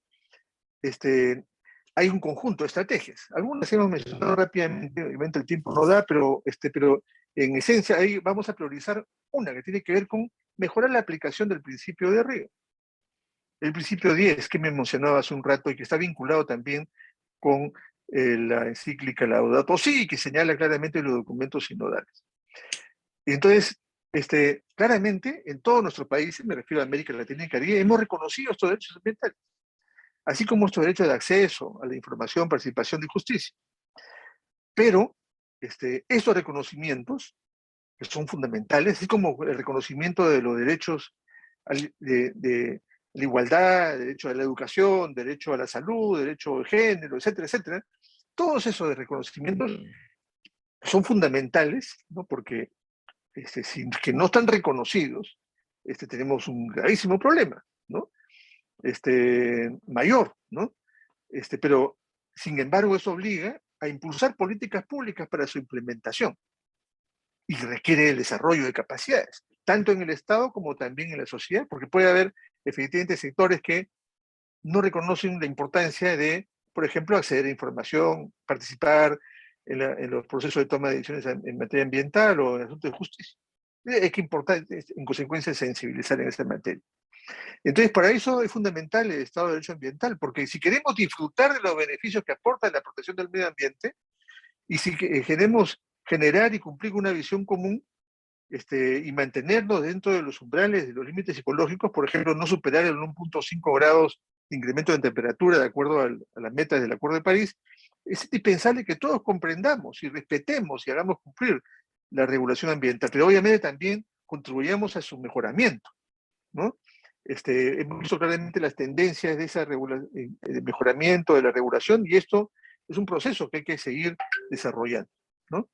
Hay un conjunto de estrategias. Algunas hemos mencionado rápidamente, obviamente el tiempo no da, pero en esencia ahí vamos a priorizar una que tiene que ver con mejorar la aplicación del principio de Río. El principio 10, que me mencionaba hace un rato y que está vinculado también con la encíclica Laudato Si, que señala claramente los documentos sinodales. Y entonces, claramente, en todo nuestro país, me refiero a América Latina y Caribe, hemos reconocido estos derechos ambientales, así como nuestro derecho de acceso a la información, participación y justicia. Pero estos reconocimientos, que son fundamentales, así como el reconocimiento de los derechos de la igualdad, derecho a la educación, derecho a la salud, derecho al género, etcétera, etcétera, todos esos reconocimientos son fundamentales, ¿no? Porque si que no están reconocidos, tenemos un gravísimo problema, ¿no? Mayor, ¿no? Pero, sin embargo, eso obliga a impulsar políticas públicas para su implementación y requiere el desarrollo de capacidades, tanto en el Estado como también en la sociedad, porque puede haber efectivamente sectores que no reconocen la importancia de, por ejemplo, acceder a información, participar en los procesos de toma de decisiones en materia ambiental o en asuntos de justicia. Es que importar, en consecuencia, sensibilizar en esa materia. Entonces, para eso es fundamental el Estado de Derecho Ambiental, porque si queremos disfrutar de los beneficios que aporta la protección del medio ambiente, y si queremos generar y cumplir una visión común, y mantenernos dentro de los umbrales, de los límites psicológicos, por ejemplo, no superar el 1.5 grados de incremento de temperatura de acuerdo a las metas del Acuerdo de París, es indispensable que todos comprendamos y respetemos y hagamos cumplir la regulación ambiental, pero obviamente también contribuyamos a su mejoramiento, ¿no? Hemos visto claramente las tendencias de ese mejoramiento de la regulación y esto es un proceso que hay que seguir desarrollando, ¿no?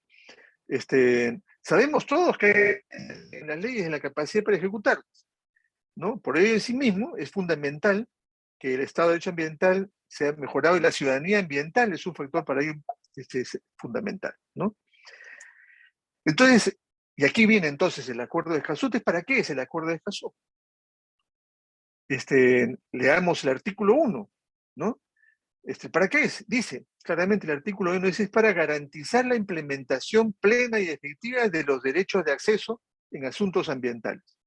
Sabemos todos que en las leyes de la capacidad para ejecutarlas, ¿no? Por ello en sí mismo es fundamental que el Estado de Derecho Ambiental sea mejorado y la ciudadanía ambiental es un factor para ello es fundamental, ¿no? Entonces, y aquí viene entonces el Acuerdo de Escazú. ¿Para qué es el Acuerdo de Escazú? Leamos el artículo 1, ¿no? ¿Para qué es? Dice claramente el artículo 1, es para garantizar la implementación plena y efectiva de los derechos de acceso en asuntos ambientales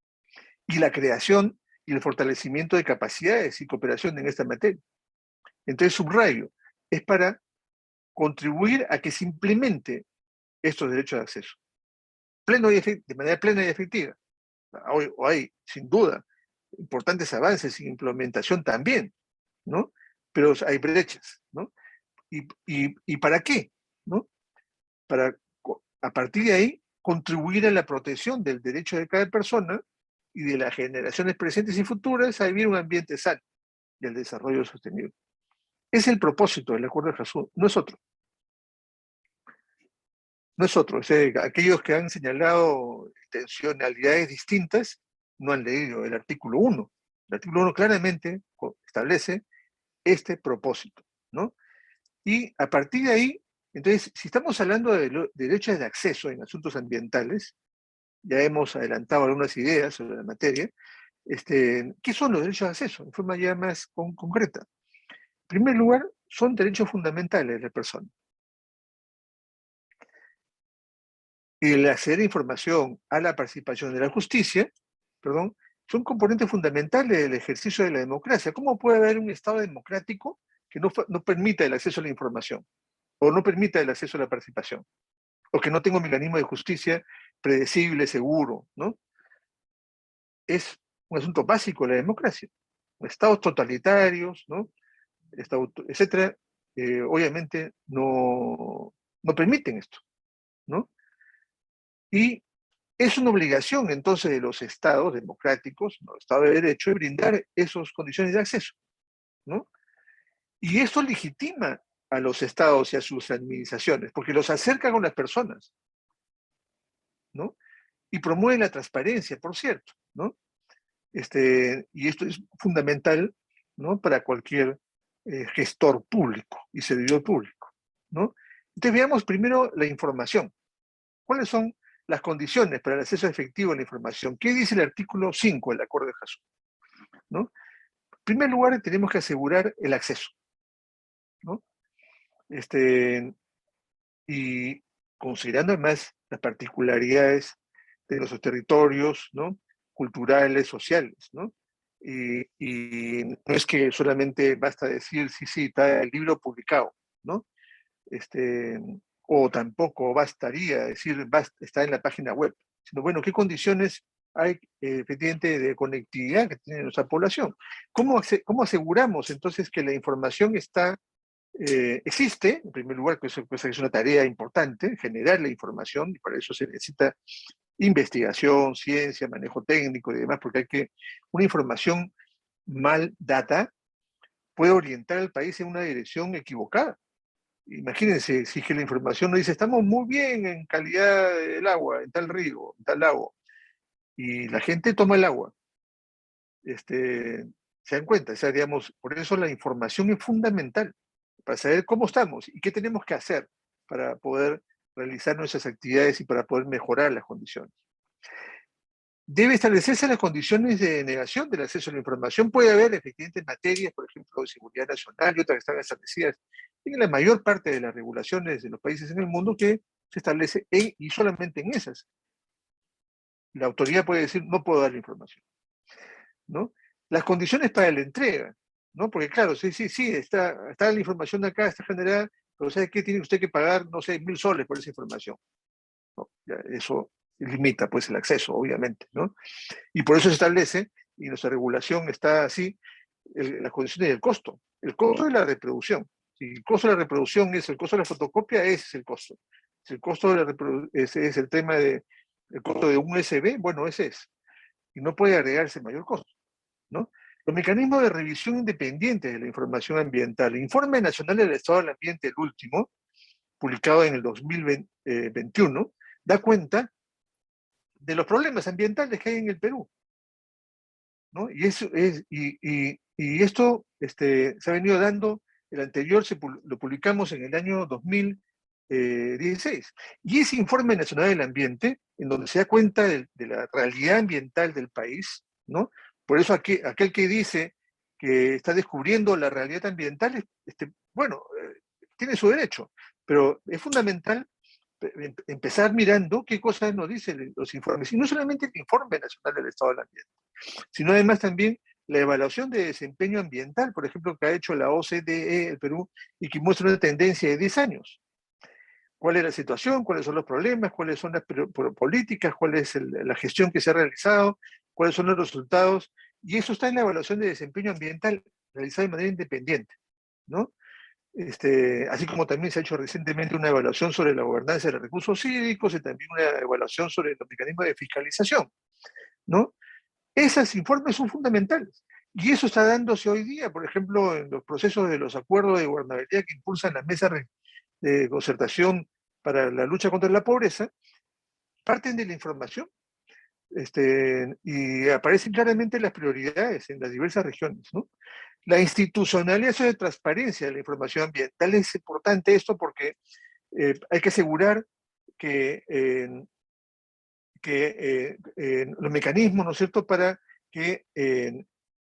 y la creación y el fortalecimiento de capacidades y cooperación en esta materia. Entonces, subrayo, es para contribuir a que se implemente estos derechos de acceso de manera plena y efectiva. Hay, sin duda, importantes avances en implementación también, ¿no? Pero hay brechas, ¿no? ¿Y para qué? ¿No? Para, a partir de ahí, contribuir a la protección del derecho de cada persona y de las generaciones presentes y futuras a vivir un ambiente sano y al desarrollo sostenible. Es el propósito del Acuerdo de Escazú, no es otro. No es otro. O sea, aquellos que han señalado intencionalidades distintas no han leído el artículo 1. El artículo 1 claramente establece este propósito, ¿no? Y a partir de ahí, entonces, si estamos hablando de derechos de acceso en asuntos ambientales, ya hemos adelantado algunas ideas sobre la materia, ¿qué son los derechos de acceso? En forma ya más concreta. En primer lugar, son derechos fundamentales de la persona. El acceder a información, a la participación de la justicia, son componentes fundamentales del ejercicio de la democracia. ¿Cómo puede haber un Estado democrático que no permita el acceso a la información, o no permita el acceso a la participación, o que no tenga un mecanismo de justicia predecible, seguro, ¿no? Es un asunto básico de la democracia. Estados totalitarios, ¿no? Etcétera, obviamente no permiten esto, ¿no? Y es una obligación entonces de los estados democráticos, ¿no? Estado de Derecho, de brindar esas condiciones de acceso, ¿no? Y esto legitima a los estados y a sus administraciones, porque los acerca con las personas, ¿no? Y promueve la transparencia, por cierto, ¿no? Y esto es fundamental, ¿no? Para cualquier gestor público y servidor público, ¿no? Entonces veamos primero la información. ¿Cuáles son las condiciones para el acceso efectivo a la información? ¿Qué dice el artículo 5 del Acuerdo de Escazú? ¿No? En primer lugar, tenemos que asegurar el acceso, ¿no? Y considerando además las particularidades de los territorios, ¿no? Culturales, sociales, ¿no? Y no es que solamente basta decir, sí, sí, está el libro publicado, ¿no? Este, o tampoco bastaría decir, está en la página web, sino, bueno, ¿qué condiciones hay efectivamente de conectividad que tiene nuestra población? ¿Cómo aseguramos entonces que la información existe? En primer lugar, que eso es una tarea importante, generar la información, y para eso se necesita investigación, ciencia, manejo técnico y demás, porque una información mal data puede orientar al país en una dirección equivocada. Imagínense, si es que la información nos dice, estamos muy bien en calidad del agua, en tal río, en tal lago, y la gente toma el agua, se dan cuenta, o sea, digamos, por eso la información es fundamental, para saber cómo estamos y qué tenemos que hacer para poder realizar nuestras actividades y para poder mejorar las condiciones. Debe establecerse las condiciones de negación del acceso a la información. Puede haber efectivamente materias, por ejemplo, de seguridad nacional y otras que están establecidas en la mayor parte de las regulaciones de los países en el mundo que se establece y solamente en esas. La autoridad puede decir, no puedo dar la información, ¿no? Las condiciones para la entrega, ¿no? Porque claro, sí, está la información acá, está generada, pero ¿sabe qué? Tiene usted que pagar, no sé, 1.000 soles por esa información, ¿no? Ya, eso limita pues el acceso, obviamente, ¿no? Y por eso se establece, y nuestra regulación está así, las condiciones del costo. El costo de la reproducción. Si el costo de la reproducción es el costo de la fotocopia, ese es el costo. Si el costo de la reproducción ese es el tema de el costo de un USB, bueno, ese es. Y no puede agregarse mayor costo, ¿no? Los mecanismos de revisión independiente de la información ambiental. El Informe Nacional del Estado del Ambiente, el último, publicado en el 2021, da cuenta de los problemas ambientales que hay en el Perú, ¿no? Y esto se ha venido dando, el anterior lo publicamos en el año 2016. Y ese Informe Nacional del Ambiente, en donde se da cuenta de la realidad ambiental del país, ¿no? Por eso aquel que dice que está descubriendo la realidad ambiental, bueno, tiene su derecho, pero es fundamental empezar mirando qué cosas nos dicen los informes, y no solamente el Informe Nacional del Estado del Ambiente, sino además también la evaluación de desempeño ambiental, por ejemplo, que ha hecho la OCDE el Perú y que muestra una tendencia de 10 años. ¿Cuál es la situación? ¿Cuáles son los problemas? ¿Cuáles son las políticas? ¿Cuál es la gestión que se ha realizado? ¿Cuáles son los resultados? Y eso está en la evaluación de desempeño ambiental realizada de manera independiente, ¿no? Así como también se ha hecho recientemente una evaluación sobre la gobernanza de los recursos hídricos y también una evaluación sobre los mecanismos de fiscalización, ¿no? Esos informes son fundamentales. Y eso está dándose hoy día, por ejemplo, en los procesos de los acuerdos de gobernabilidad que impulsan las mesas de concertación para la lucha contra la pobreza, parten de la información y aparecen claramente las prioridades en las diversas regiones, ¿no? La institucionalización de transparencia de la información ambiental es importante esto porque hay que asegurar que los mecanismos, ¿no es cierto?, para que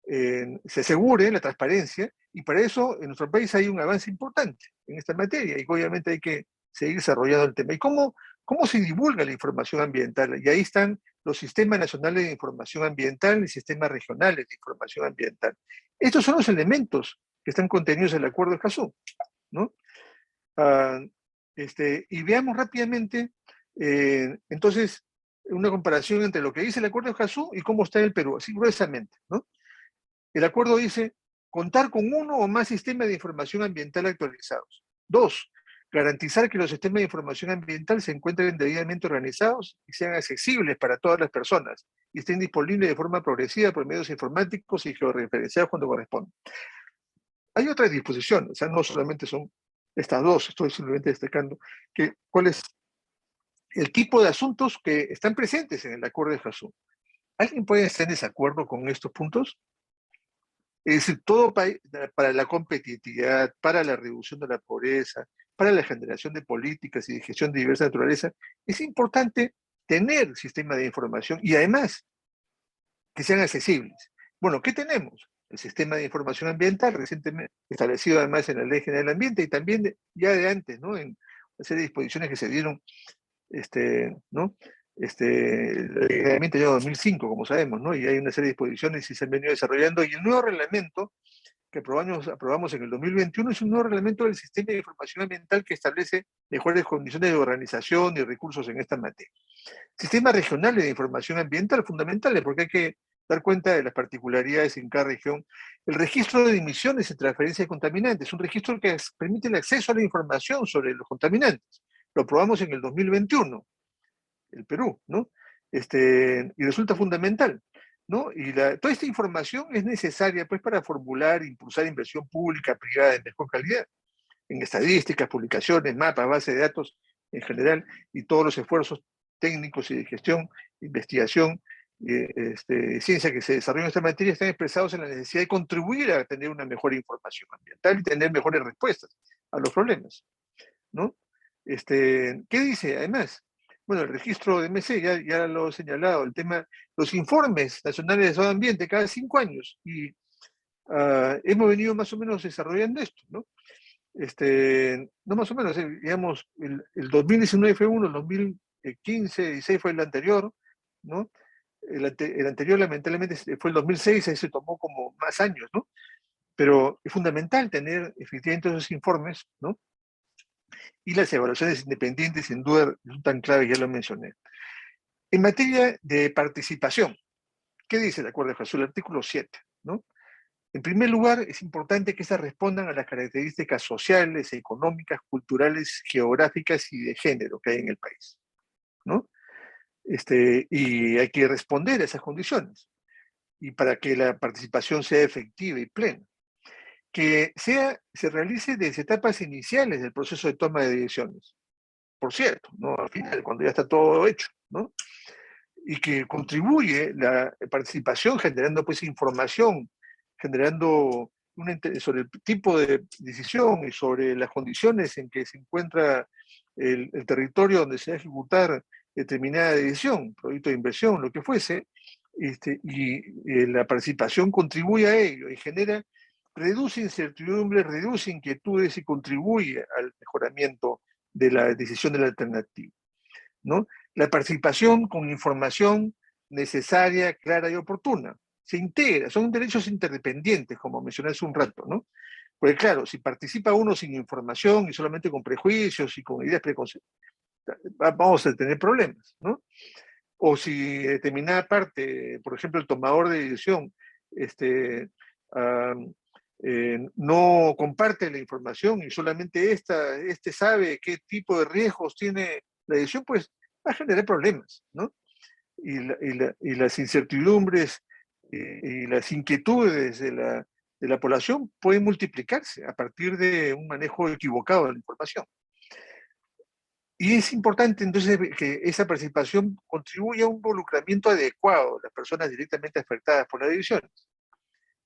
se asegure la transparencia, y para eso en nuestro país hay un avance importante en esta materia, y obviamente hay que seguir desarrollando el tema. ¿Y cómo se divulga la información ambiental? Y ahí están los sistemas nacionales de información ambiental y sistemas regionales de información ambiental. Estos son los elementos que están contenidos en el Acuerdo de Escazú, ¿no? Y veamos rápidamente, entonces, una comparación entre lo que dice el Acuerdo de Escazú y cómo está en el Perú, así gruesamente, ¿no? El acuerdo dice contar con uno o más sistemas de información ambiental actualizados. 2, garantizar que los sistemas de información ambiental se encuentren debidamente organizados y sean accesibles para todas las personas y estén disponibles de forma progresiva por medios informáticos y georreferenciados cuando corresponda. Hay otras disposiciones, o sea, no solamente son estas dos, estoy simplemente destacando cuál es el tipo de asuntos que están presentes en el Acuerdo de Escazú. ¿Alguien puede estar en desacuerdo con estos puntos? Es decir, todo para la competitividad, para la reducción de la pobreza, para la generación de políticas y de gestión de diversa naturaleza, es importante tener sistemas de información y además que sean accesibles. Bueno, ¿qué tenemos? El sistema de información ambiental, recientemente establecido además en la Ley General del Ambiente y también ya de antes, ¿no? En una serie de disposiciones que se dieron, ¿no? El reglamento ya 2005, como sabemos, ¿no? Y hay una serie de disposiciones y se han venido desarrollando. Y el nuevo reglamento que aprobamos en el 2021 es un nuevo reglamento del sistema de información ambiental que establece mejores condiciones de organización y recursos en esta materia. Sistemas regionales de información ambiental fundamentales, porque hay que dar cuenta de las particularidades en cada región. El registro de emisiones y transferencia de contaminantes, un registro que permite el acceso a la información sobre los contaminantes. Lo aprobamos en el 2021, el Perú, ¿no? Y resulta fundamental, ¿no? Y toda esta información es necesaria, pues, para formular e impulsar inversión pública, privada de mejor calidad, en estadísticas, publicaciones, mapas, bases de datos en general, y todos los esfuerzos técnicos y de gestión, investigación, ciencia que se desarrollan en esta materia están expresados en la necesidad de contribuir a tener una mejor información ambiental y tener mejores respuestas a los problemas, ¿no? ¿Qué dice además? Bueno, el registro de MC, ya lo he señalado, el tema, los informes nacionales de estado de ambiente cada 5 años, y hemos venido más o menos desarrollando esto, ¿no? No más o menos, digamos, el 2019 fue uno, el 2015, 16 fue el anterior, ¿no? El anterior lamentablemente fue el 2006, ahí se tomó como más años, ¿no? Pero es fundamental tener efectivamente esos informes, ¿no? Y las evaluaciones independientes sin duda resultan claves, ya lo mencioné. En materia de participación, ¿qué dice el Acuerdo de Escazú? El artículo 7, ¿no? En primer lugar, es importante que estas respondan a las características sociales, económicas, culturales, geográficas y de género que hay en el país, ¿no? Y hay que responder a esas condiciones, y para que la participación sea efectiva y plena. Que se realice desde etapas iniciales del proceso de toma de decisiones, por cierto, ¿no? Al final, cuando ya está todo hecho, ¿no? Y que contribuye la participación generando pues información, generando sobre el tipo de decisión y sobre las condiciones en que se encuentra el territorio donde se va a ejecutar determinada decisión, proyecto de inversión, lo que fuese, la participación contribuye a ello y reduce incertidumbres, reduce inquietudes y contribuye al mejoramiento de la decisión de la alternativa, ¿no? La participación con información necesaria, clara y oportuna. Se integra, son derechos interdependientes, como mencioné hace un rato, ¿no? Porque claro, si participa uno sin información y solamente con prejuicios y con ideas preconcebidas, vamos a tener problemas, ¿no? O si determinada parte, por ejemplo, el tomador de decisión, no comparte la información y solamente sabe qué tipo de riesgos tiene la decisión, pues va a generar problemas, ¿no? Y las incertidumbres y las inquietudes de la población pueden multiplicarse a partir de un manejo equivocado de la información. Y es importante entonces que esa participación contribuya a un involucramiento adecuado de las personas directamente afectadas por las decisiones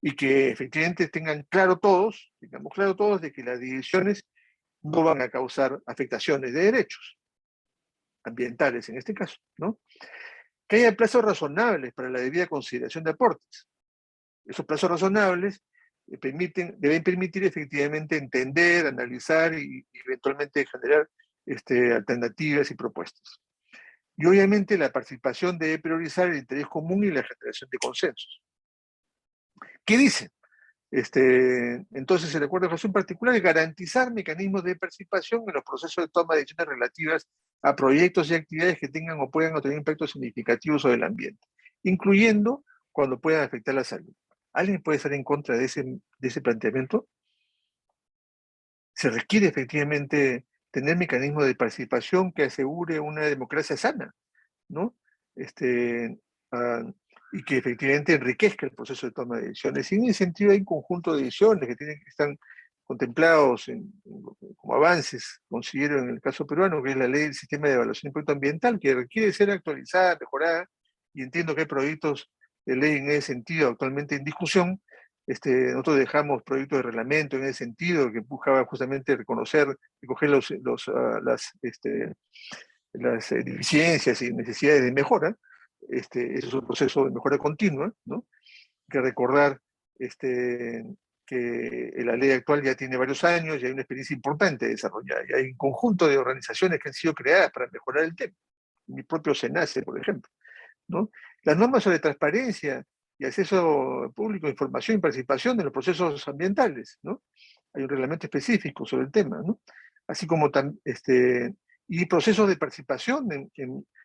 y que efectivamente tengamos claro todos de que las decisiones no van a causar afectaciones de derechos ambientales en este caso, ¿no? Que haya plazos razonables para la debida consideración de aportes. Esos plazos razonables deben permitir efectivamente entender, analizar y eventualmente generar alternativas y propuestas. Y obviamente la participación debe priorizar el interés común y la generación de consensos. ¿Qué dice Entonces, el acuerdo de Escazú en particular es garantizar mecanismos de participación en los procesos de toma de decisiones relativas a proyectos y actividades que tengan o puedan tener impactos significativos sobre el ambiente, incluyendo cuando puedan afectar la salud. ¿Alguien puede estar en contra de ese planteamiento? Se requiere efectivamente tener mecanismos de participación que asegure una democracia sana, ¿no? Este, ah, y que efectivamente enriquezca el proceso de toma de decisiones. Y en ese sentido hay un conjunto de decisiones que están contemplados como avances, considero en el caso peruano, que es la ley del sistema de evaluación de impacto ambiental, que requiere ser actualizada, mejorada, y entiendo que hay proyectos de ley en ese sentido actualmente en discusión. Nosotros dejamos proyectos de reglamento en ese sentido, que buscaba justamente reconocer, recoger las deficiencias y necesidades de mejora. Eso es un proceso de mejora continua, ¿no? Hay que recordar que la ley actual ya tiene varios años y hay una experiencia importante desarrollada. Y hay un conjunto de organizaciones que han sido creadas para mejorar el tema. Mi propio SENACE, por ejemplo, ¿no? Las normas sobre transparencia y acceso público, información y participación en los procesos ambientales, ¿no? Hay un reglamento específico sobre el tema, ¿no? Así como y procesos de participación,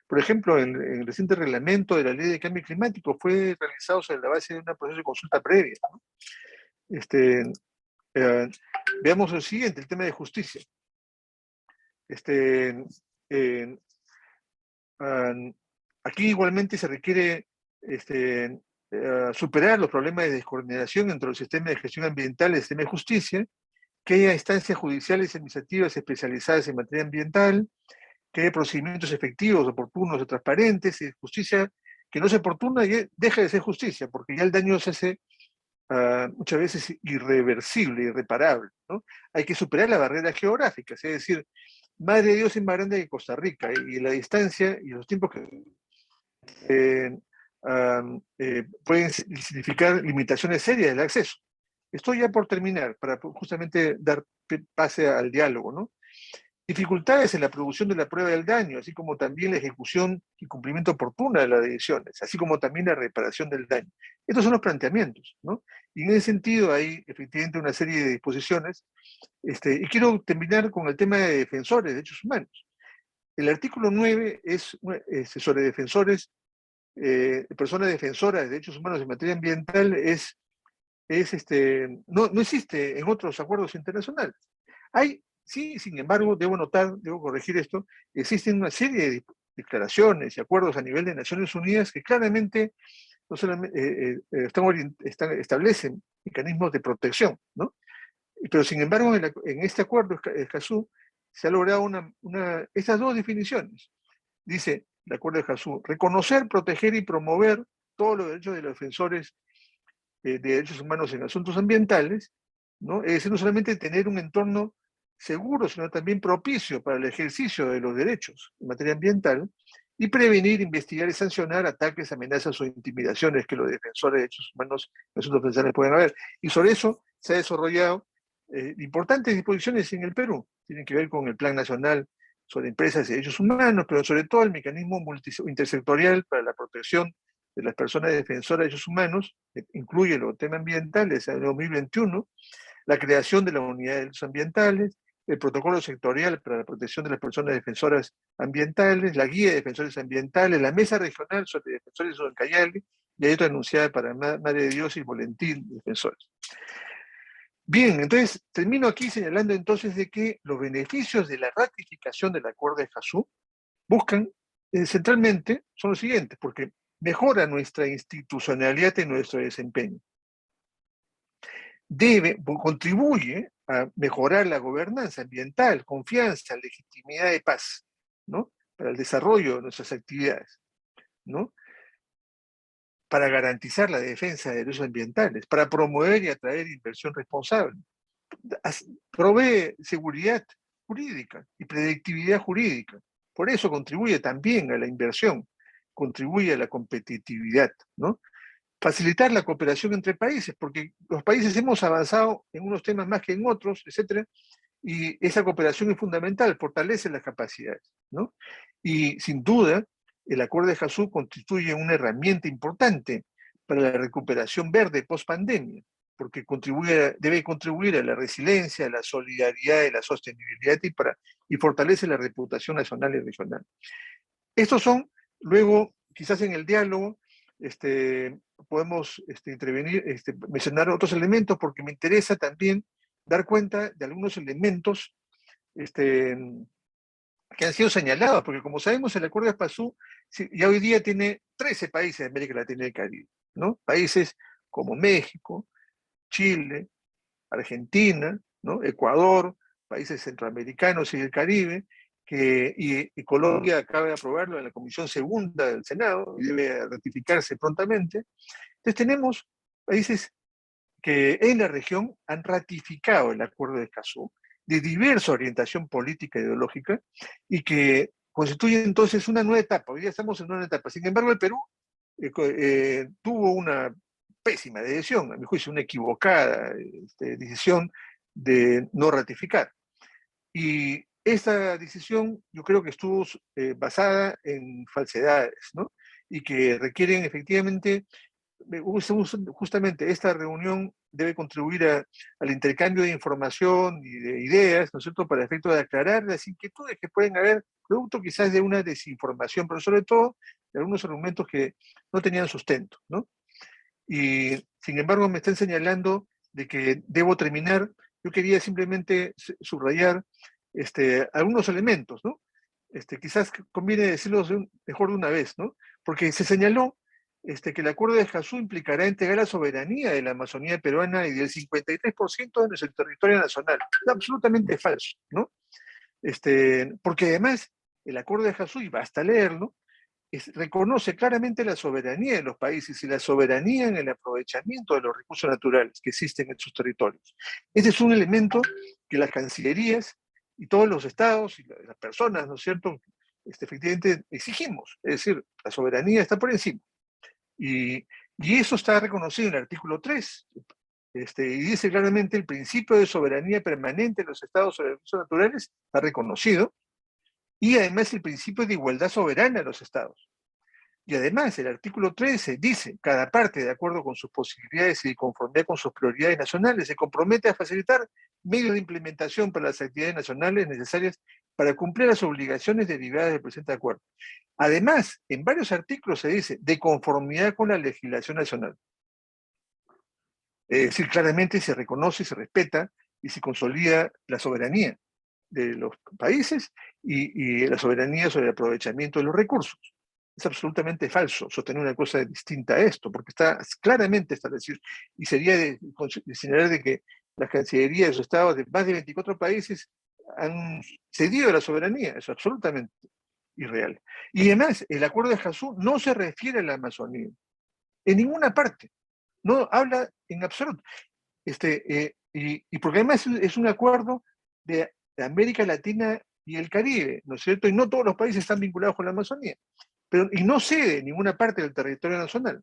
por ejemplo, en el reciente reglamento de la Ley de Cambio Climático fue realizado sobre la base de un proceso de consulta previa, ¿no? Veamos lo siguiente, el tema de justicia. Eh, Aquí igualmente se requiere superar los problemas de descoordinación entre los sistemas de gestión ambiental y el sistema de justicia, que haya instancias judiciales y administrativas especializadas en materia ambiental, que haya procedimientos efectivos, oportunos y transparentes, y justicia que no sea oportuna y deja de ser justicia, porque ya el daño se hace muchas veces irreversible, irreparable, ¿no? Hay que superar las barreras geográficas, es decir, Madre de Dios es más grande que Costa Rica, y la distancia y los tiempos que pueden significar limitaciones serias del acceso. Estoy ya por terminar, para justamente dar pase al diálogo, ¿no? Dificultades en la producción de la prueba del daño, así como también la ejecución y cumplimiento oportuna de las decisiones, así como también la reparación del daño. Estos son los planteamientos, ¿no? Y en ese sentido hay efectivamente una serie de disposiciones. Y quiero terminar con el tema de defensores de derechos humanos. El artículo 9 es sobre defensores, personas defensoras de derechos humanos en materia ambiental, no existe en otros acuerdos internacionales. Sí, sin embargo, debo corregir esto, existen una serie de declaraciones y acuerdos a nivel de Naciones Unidas que claramente no solamente, establecen mecanismos de protección, ¿no? Pero sin embargo, en este acuerdo, Escazú, se ha logrado estas dos definiciones. Dice el acuerdo de Escazú: reconocer, proteger y promover todos los derechos de los defensores de derechos humanos en asuntos ambientales, ¿no? Es decir, no solamente tener un entorno seguro, sino también propicio para el ejercicio de los derechos en materia ambiental, y prevenir, investigar y sancionar ataques, amenazas o intimidaciones que los defensores de derechos humanos en asuntos ambientales pueden haber. Y sobre eso se ha desarrollado importantes disposiciones en el Perú. Tienen que ver con el Plan Nacional sobre Empresas y Derechos Humanos, pero sobre todo el mecanismo intersectorial para la protección de las personas defensoras de derechos humanos, que incluye los temas ambientales en el 2021, la creación de la unidad de derechos ambientales, el protocolo sectorial para la protección de las personas defensoras ambientales, la guía de defensores ambientales, la mesa regional sobre defensores de Cayali, y hay otra anunciada para Madre de Dios y Volentín, defensores. Bien, entonces termino aquí señalando entonces de que los beneficios de la ratificación del Acuerdo de Escazú buscan centralmente son los siguientes, porque mejora nuestra institucionalidad y nuestro desempeño. Contribuye a mejorar la gobernanza ambiental, confianza, legitimidad y paz, ¿no? Para el desarrollo de nuestras actividades, ¿no? Para garantizar la defensa de derechos ambientales, para promover y atraer inversión responsable. Provee seguridad jurídica y predictividad jurídica. Por eso contribuye también a la inversión, contribuye a la competitividad, ¿no? Facilitar la cooperación entre países, porque los países hemos avanzado en unos temas más que en otros, etcétera, y esa cooperación es fundamental, fortalece las capacidades, ¿no? Y sin duda, el Acuerdo de Escazú constituye una herramienta importante para la recuperación verde post-pandemia, porque debe contribuir a la resiliencia, a la solidaridad y la sostenibilidad y fortalece la reputación nacional y regional. Estos son, luego, quizás en el diálogo, podemos intervenir, mencionar otros elementos, porque me interesa también dar cuenta de algunos elementos que han sido señalados, porque como sabemos, el Acuerdo de Escazú ya hoy día tiene 13 países de América Latina y el Caribe, ¿no? Países como México, Chile, Argentina, ¿no? Ecuador, países centroamericanos y del Caribe, y Colombia acaba de aprobarlo en la Comisión Segunda del Senado y debe ratificarse prontamente. Entonces tenemos países que en la región han ratificado el Acuerdo de Escazú, de diversa orientación política e ideológica, y que constituye entonces una nueva etapa. Hoy día estamos en una nueva etapa. Sin embargo, el Perú tuvo una pésima decisión, a mi juicio, una equivocada decisión de no ratificar. Y esta decisión yo creo que estuvo basada en falsedades, ¿no? Y que requieren efectivamente, justamente esta reunión debe contribuir al intercambio de información y de ideas, ¿no es cierto?, para efecto de aclarar las inquietudes que pueden haber, producto quizás de una desinformación, pero sobre todo de algunos argumentos que no tenían sustento, ¿no? Y sin embargo me están señalando de que debo terminar. Yo quería simplemente subrayar algunos elementos, ¿no? Quizás conviene decirlos mejor de una vez, ¿no? Porque se señaló que el Acuerdo de Escazú implicará entregar la soberanía de la Amazonía peruana y del 53% de nuestro territorio nacional. Es absolutamente falso, ¿no? Porque además el Acuerdo de Escazú, y basta leerlo, reconoce claramente la soberanía de los países y la soberanía en el aprovechamiento de los recursos naturales que existen en sus territorios. Ese es un elemento que las cancillerías y todos los estados y las personas, ¿no es cierto?, efectivamente exigimos. Es decir, la soberanía está por encima. Y eso está reconocido en el artículo 3, y dice claramente el principio de soberanía permanente de los estados sobre los recursos naturales está reconocido, y además el principio de igualdad soberana de los estados. Y además, el artículo 13 dice, cada parte, de acuerdo con sus posibilidades y de conformidad con sus prioridades nacionales, se compromete a facilitar medios de implementación para las actividades nacionales necesarias para cumplir las obligaciones derivadas del presente acuerdo. Además, en varios artículos se dice, de conformidad con la legislación nacional. Es decir, claramente se reconoce, se respeta y se consolida la soberanía de los países y la soberanía sobre el aprovechamiento de los recursos. Es absolutamente falso sostener una cosa distinta a esto, porque está claramente establecido, y sería de señalar de que las cancillerías de los estados de más de 24 países han cedido la soberanía. Es absolutamente irreal. Y además, el Acuerdo de Escazú no se refiere a la Amazonía, en ninguna parte, no habla en absoluto. Y porque además es un acuerdo de América Latina y el Caribe, ¿no es cierto? Y no todos los países están vinculados con la Amazonía, y no cede en ninguna parte del territorio nacional.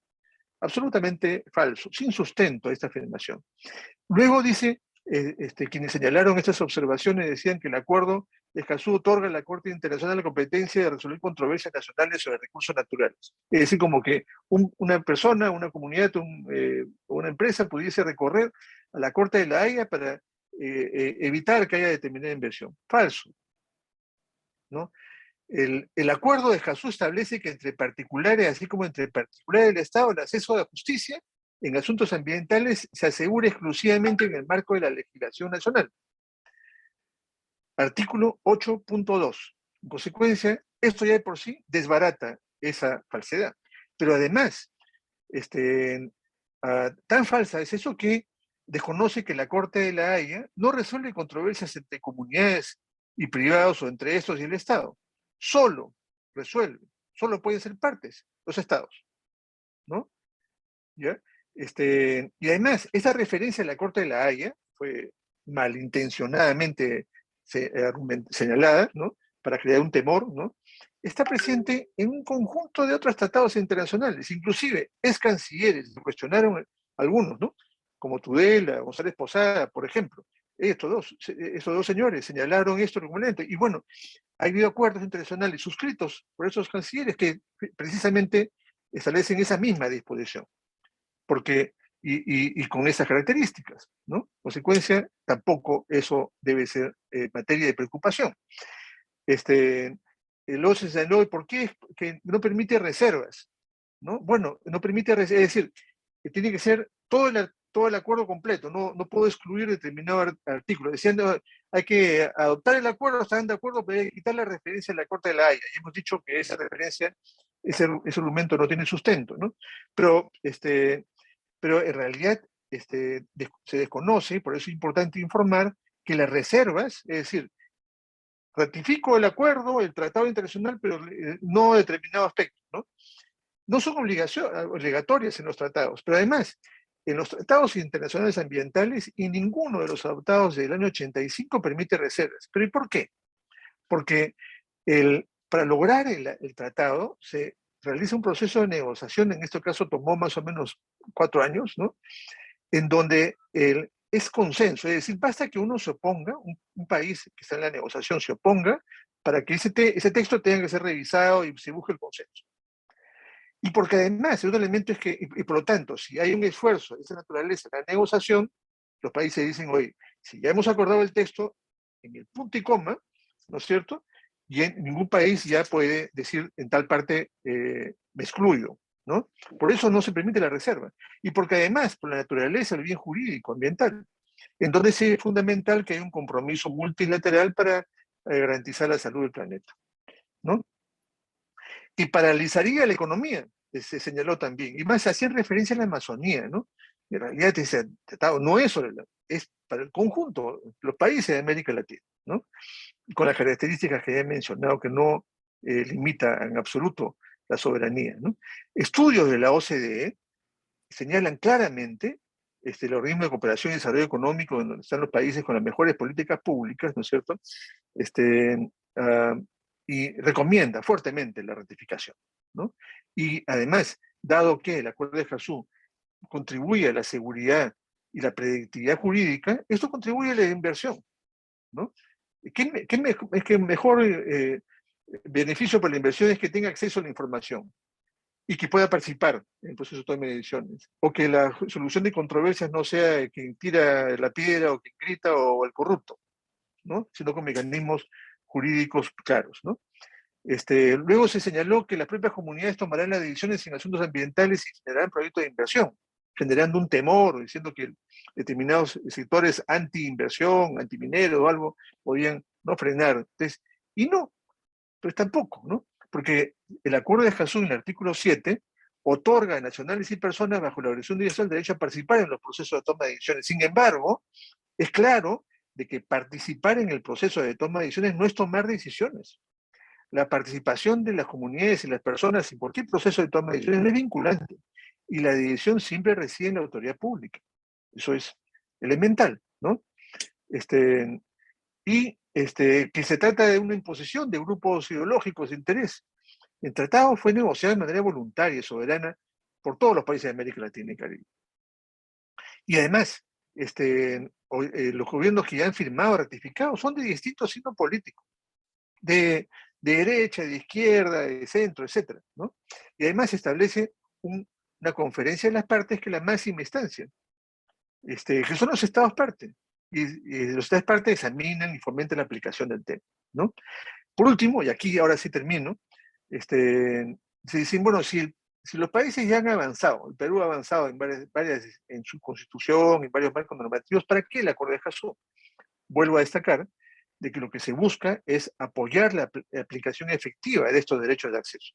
Absolutamente falso, sin sustento esta afirmación. Luego dice, quienes señalaron estas observaciones decían que el acuerdo de Escazú otorga a la Corte Internacional la competencia de resolver controversias nacionales sobre recursos naturales. Es decir, como que una persona, una comunidad, una empresa pudiese recorrer a la Corte de la Haya para evitar que haya determinada inversión. Falso, ¿no? El acuerdo de Escazú establece que entre particulares, así como entre particulares del Estado, el acceso a la justicia en asuntos ambientales se asegura exclusivamente en el marco de la legislación nacional. Artículo 8.2. En consecuencia, esto ya de por sí desbarata esa falsedad. Pero además, tan falsa es eso que desconoce que la Corte de la Haya no resuelve controversias entre comunidades y privados o entre estos y el Estado. Solo pueden ser partes los estados, ¿no? ¿Ya? Y además, esa referencia a la Corte de la Haya fue malintencionadamente señalada, ¿no?, para crear un temor, ¿no? Está presente en un conjunto de otros tratados internacionales, inclusive ex cancilleres, lo cuestionaron algunos, ¿no?, como Tudela, González Posada, por ejemplo. Estos dos señores señalaron esto regularmente. Y bueno, ha habido acuerdos internacionales suscritos por esos cancilleres que precisamente establecen esa misma disposición. Porque y con esas características, ¿no? Consecuencia, tampoco eso debe ser materia de preocupación. Luego se señaló, ¿por qué? Que no permite reservas, ¿no? Bueno, no permite reservas, es decir, que tiene que ser todo el acuerdo completo, no puedo excluir determinado artículo. Decían, no, hay que adoptar el acuerdo, están de acuerdo, pero hay que quitar la referencia a la Corte de la Haya. Y hemos dicho que esa referencia, ese argumento no tiene sustento, ¿no? Pero, pero en realidad se desconoce, por eso es importante informar que las reservas, es decir, ratifico el acuerdo, el tratado internacional, pero no determinado aspecto, ¿no? No son obligatorias en los tratados, pero además, en los tratados internacionales ambientales y ninguno de los adoptados del año 85 permite reservas. ¿Pero y por qué? Porque para lograr el tratado se realiza un proceso de negociación, en este caso tomó más o menos 4 años, ¿no? En donde es consenso, es decir, basta que uno se oponga, un país que está en la negociación se oponga, para que ese texto tenga que ser revisado y se busque el consenso. Y porque además, el otro elemento es que, y por lo tanto, si hay un esfuerzo de esa naturaleza en la negociación, los países dicen, oye, si ya hemos acordado el texto en el punto y coma, ¿no es cierto? Y en ningún país ya puede decir en tal parte me excluyo, ¿no? Por eso no se permite la reserva. Y porque además, por la naturaleza del bien jurídico ambiental, entonces es fundamental que haya un compromiso multilateral para garantizar la salud del planeta, ¿no? Y paralizaría la economía, se señaló también. Y más, hacían referencia a la Amazonía, ¿no? En realidad ese tratado no es es para el conjunto, los países de América Latina, ¿no? Con las características que he mencionado, que no limita en absoluto la soberanía, ¿no? Estudios de la OCDE señalan claramente el organismo de cooperación y desarrollo económico, donde están los países con las mejores políticas públicas, ¿no es cierto? Uh, y recomienda fuertemente la ratificación, ¿no? Y además, dado que el Acuerdo de Escazú contribuye a la seguridad y la predictibilidad jurídica, esto contribuye a la inversión, ¿no? Es que mejor beneficio para la inversión es que tenga acceso a la información y que pueda participar en el proceso de toma de decisiones, o que la solución de controversias no sea quien tira la piedra o quien grita o el corrupto, ¿no? Sino con mecanismos jurídicos claros, ¿no? Luego se señaló que las propias comunidades tomarán las decisiones en asuntos ambientales y generarán proyectos de inversión, generando un temor, diciendo que determinados sectores anti-inversión, anti-minero o algo, podían no frenar. Entonces, y no, pues tampoco, ¿no? Porque el Acuerdo de Escazú, en el artículo 7, otorga a nacionales y personas bajo la obligación universal el derecho a participar en los procesos de toma de decisiones. Sin embargo, es claro de que participar en el proceso de toma de decisiones no es tomar decisiones. La participación de las comunidades y las personas en cualquier proceso de toma de decisiones no es vinculante. Y la decisión siempre reside en la autoridad pública. Eso es elemental, ¿no? Que se trata de una imposición de grupos ideológicos de interés. El tratado fue negociado de manera voluntaria y soberana por todos los países de América Latina y Caribe. Y además, los gobiernos que ya han firmado, ratificado, son de distintos signos políticos, de derecha, de izquierda, de centro, etc., ¿no? Y además establece una conferencia de las partes que es la máxima instancia, que son los estados partes. Y los estados partes examinan y fomentan la aplicación del tema, ¿no? Por último, y aquí ahora sí termino, se dicen, bueno, si los países ya han avanzado, el Perú ha avanzado en en su constitución, en varios marcos normativos, ¿para qué el Acuerdo de Escazú? Vuelvo a destacar de que lo que se busca es apoyar la aplicación efectiva de estos derechos de acceso.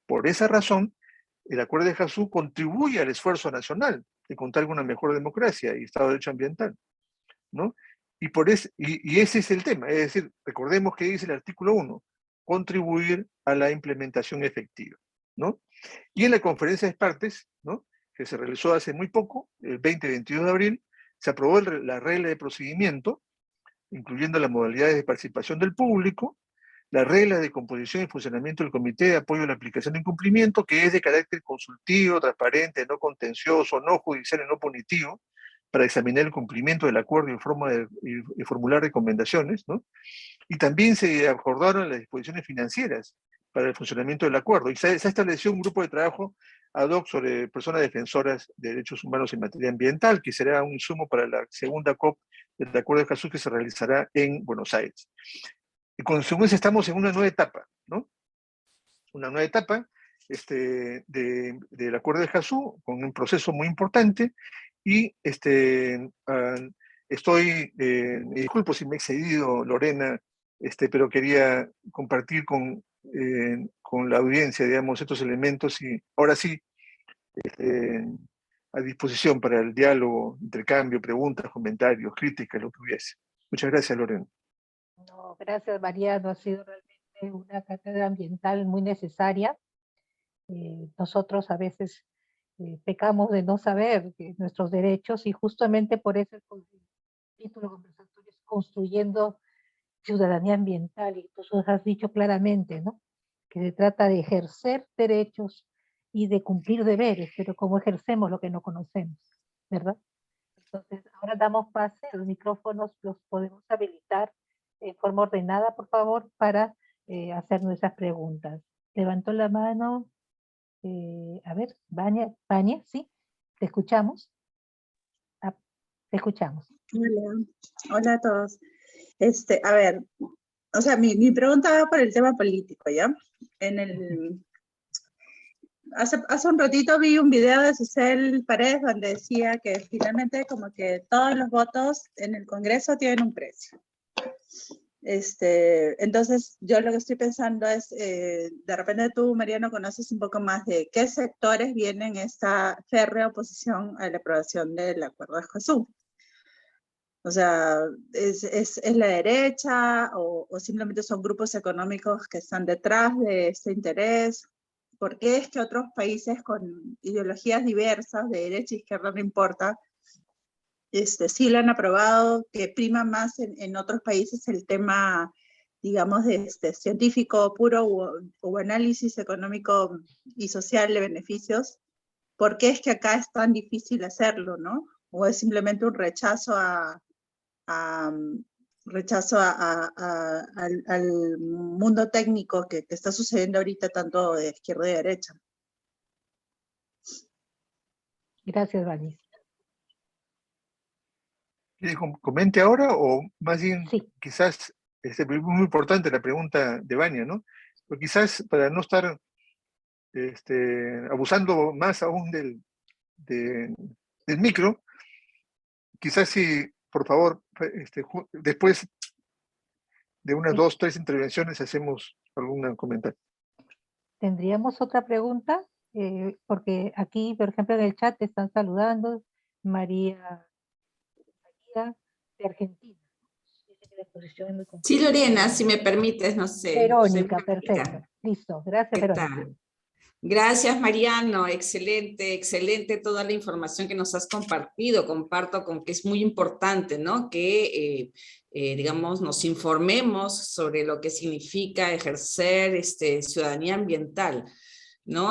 Por esa razón, el Acuerdo de Escazú contribuye al esfuerzo nacional de contar con una mejor democracia y Estado de Derecho ambiental, ¿no? Y ese es el tema, es decir, recordemos que dice el artículo 1, contribuir a la implementación efectiva, ¿no? Y en la conferencia de partes, ¿no?, que se realizó hace muy poco, el 20-22 de abril, se aprobó la regla de procedimiento, incluyendo las modalidades de participación del público, las reglas de composición y funcionamiento del Comité de Apoyo a la Aplicación de Incumplimiento, que es de carácter consultivo, transparente, no contencioso, no judicial y no punitivo, para examinar el cumplimiento del acuerdo y formular recomendaciones, ¿no? Y también se acordaron las disposiciones financieras para el funcionamiento del acuerdo, y se estableció un grupo de trabajo ad hoc sobre personas defensoras de derechos humanos en materia ambiental, que será un insumo para la segunda COP del Acuerdo de Escazú que se realizará en Buenos Aires. Y con consecuencia estamos en una nueva etapa, ¿no? Una nueva etapa del Acuerdo de Escazú, con un proceso muy importante, y me disculpo si me he excedido, Lorena, pero quería compartir con la audiencia, digamos, estos elementos, y ahora sí, a disposición para el diálogo, intercambio, preguntas, comentarios, críticas, lo que hubiese. Muchas gracias, Lorena. No, gracias, Mariano. Ha sido realmente una cátedra ambiental muy necesaria. Nosotros a veces pecamos de no saber nuestros derechos, y justamente por eso el título conversatorio es Construyendo Ciudadanía Ambiental, y tú has dicho claramente, ¿no?, que se trata de ejercer derechos y de cumplir deberes, pero ¿cómo ejercemos lo que no conocemos, verdad? Entonces, ahora damos pase, los micrófonos los podemos habilitar en forma ordenada, por favor, para hacer nuestras preguntas. Levantó la mano, a ver, Vania, ¿sí? ¿Te escuchamos? Ah, te escuchamos. Hola, hola a todos. A ver, o sea, mi pregunta va por el tema político, ¿ya? Hace un ratito vi un video de Susel Paredes donde decía que finalmente como que todos los votos en el Congreso tienen un precio. Entonces, yo lo que estoy pensando es, de repente tú, Mariano, conoces un poco más de qué sectores vienen esta férrea oposición a la aprobación del Acuerdo de Escazú. O sea, ¿es la derecha o simplemente son grupos económicos que están detrás de este interés? ¿Por qué es que otros países con ideologías diversas, de derecha e izquierda, no importa, sí lo han aprobado, que prima más en otros países el tema, digamos, de científico puro o análisis económico y social de beneficios? ¿Por qué es que acá es tan difícil hacerlo, no? ¿O es simplemente un rechazo al mundo técnico que está sucediendo ahorita tanto de izquierda y derecha? Gracias, Vania. ¿Quieres comente ahora o más bien Sí. quizás, muy importante la pregunta de Vania, ¿no? Pero quizás para no estar abusando más aún del micro, quizás si, por favor, después de unas 2, 3 intervenciones hacemos algún comentario. ¿Tendríamos otra pregunta? Porque aquí, por ejemplo, en el chat te están saludando María de Argentina. Dice que la exposición es muy completa. Sí, Lorena, si me permites, no sé. Verónica, perfecto. Listo, gracias, ¿Qué Verónica. tal? Gracias, Mariano. Excelente, excelente toda la información que nos has compartido. Comparto con que es muy importante, ¿no?, que, digamos, nos informemos sobre lo que significa ejercer ciudadanía ambiental, ¿no?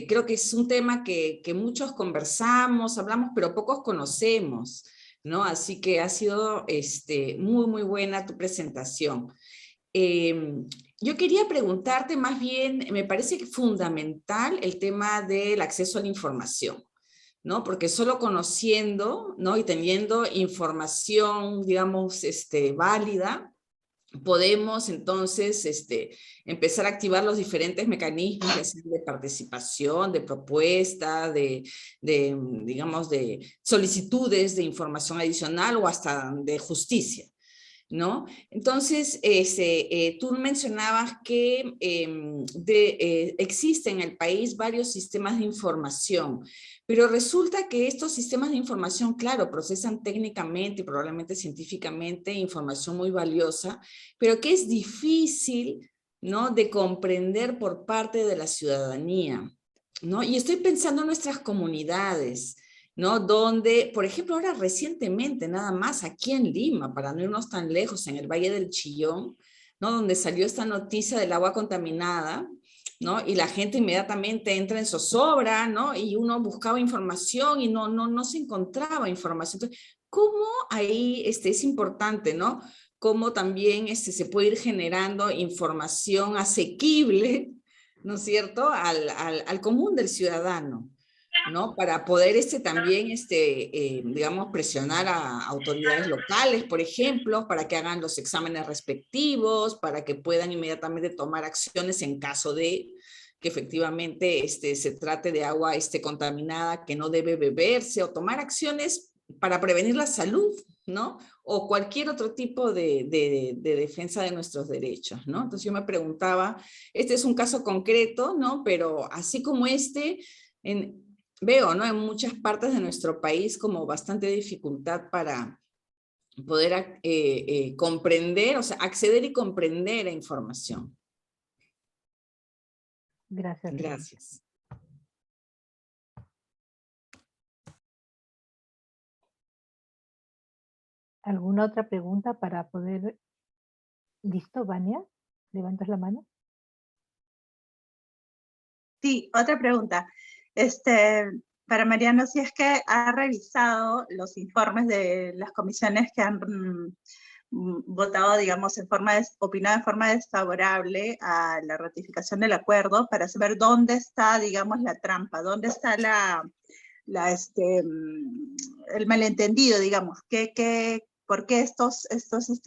Creo que es un tema que muchos conversamos, hablamos, pero pocos conocemos, ¿no? Así que ha sido muy, muy buena tu presentación. Yo quería preguntarte más bien, me parece que fundamental el tema del acceso a la información, ¿no? Porque solo conociendo, ¿no?, y teniendo información, digamos, válida, podemos entonces empezar a activar los diferentes mecanismos de participación, de propuesta, digamos, de solicitudes de información adicional o hasta de justicia, ¿no? Entonces, tú mencionabas que existen en el país varios sistemas de información, pero resulta que estos sistemas de información, claro, procesan técnicamente y probablemente científicamente información muy valiosa, pero que es difícil, ¿no?, de comprender por parte de la ciudadanía, ¿no? Y estoy pensando en nuestras comunidades, ¿no?, donde, por ejemplo, ahora recientemente, nada más aquí en Lima, para no irnos tan lejos, en el Valle del Chillón, ¿no?, donde salió esta noticia del agua contaminada, ¿no?, y la gente inmediatamente entra en zozobra, ¿no?, y uno buscaba información y no se encontraba información. Entonces, ¿cómo ahí es importante, ¿no?, cómo también se puede ir generando información asequible, ¿no es cierto?, al común del ciudadano, ¿no? Para poder también, digamos, presionar a autoridades locales, por ejemplo, para que hagan los exámenes respectivos, para que puedan inmediatamente tomar acciones en caso de que efectivamente se trate de agua contaminada que no debe beberse, o tomar acciones para prevenir la salud, ¿no? O cualquier otro tipo de defensa de nuestros derechos, ¿no? Entonces yo me preguntaba, este es un caso concreto, ¿no? Pero así como veo, ¿no?, en muchas partes de nuestro país como bastante dificultad para poder comprender, o sea, acceder y comprender la información. Gracias. Gracias. ¿Alguna otra pregunta para poder? ¿Listo, Vania? ¿Levantas la mano? Sí, otra pregunta. Para Mariano, si es que ha revisado los informes de las comisiones que han votado, digamos, opinado en forma desfavorable a la ratificación del acuerdo, para saber dónde está, digamos, la trampa, dónde está el malentendido, digamos, ¿por qué estos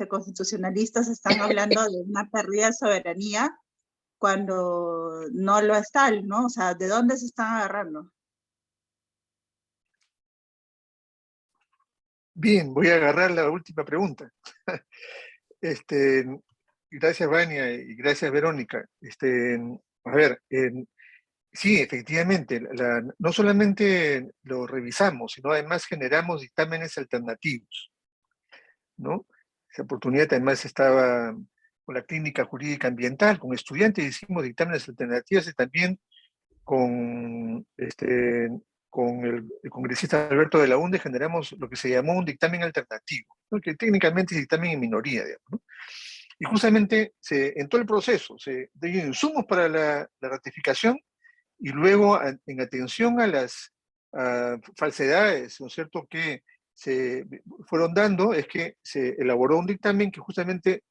constitucionalistas están hablando de una pérdida de soberanía cuando no lo es tal, ¿no? O sea, ¿de dónde se están agarrando? Bien, voy a agarrar la última pregunta. Gracias, Vania, y gracias, Verónica. A ver, sí, efectivamente, no solamente lo revisamos, sino además generamos dictámenes alternativos, ¿no? Esa oportunidad además estaba con la clínica jurídica ambiental, con estudiantes hicimos dictámenes alternativos, y también con el congresista Alberto de la UNDE generamos lo que se llamó un dictamen alternativo, ¿no?, que técnicamente es dictamen en minoría, digamos, ¿no? Y justamente en todo el proceso se dieron insumos para la ratificación, y luego en atención a las falsedades, ¿no es cierto?, que se fueron dando, es que se elaboró un dictamen que justamente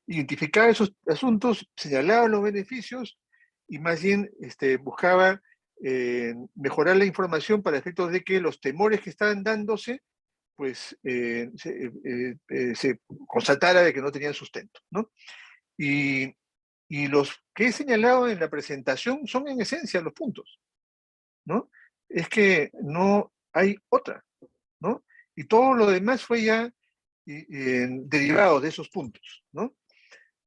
identificaba esos asuntos, señalaba los beneficios, y más bien buscaba mejorar la información para efectos de que los temores que estaban dándose, pues se constatara de que no tenían sustento, ¿no? Y los que he señalado en la presentación son en esencia los puntos, ¿no? Es que no hay otra, ¿no? Y todo lo demás fue ya derivado de esos puntos, ¿no?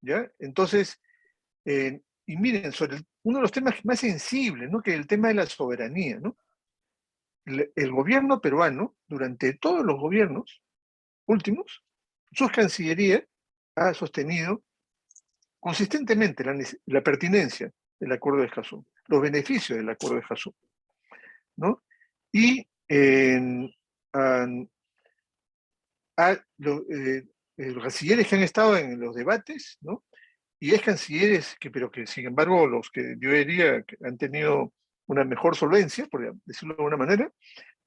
¿Ya? Entonces, y miren, sobre uno de los temas más sensibles, ¿no?, que es el tema de la soberanía, ¿no? El gobierno peruano, durante todos los gobiernos últimos, su cancillería ha sostenido consistentemente la pertinencia del Acuerdo de Escazú, los beneficios del Acuerdo de Escazú, ¿no? Y los cancilleres que han estado en los debates, ¿no?, y es cancilleres pero que sin embargo los que yo diría que han tenido una mejor solvencia, por decirlo de alguna manera,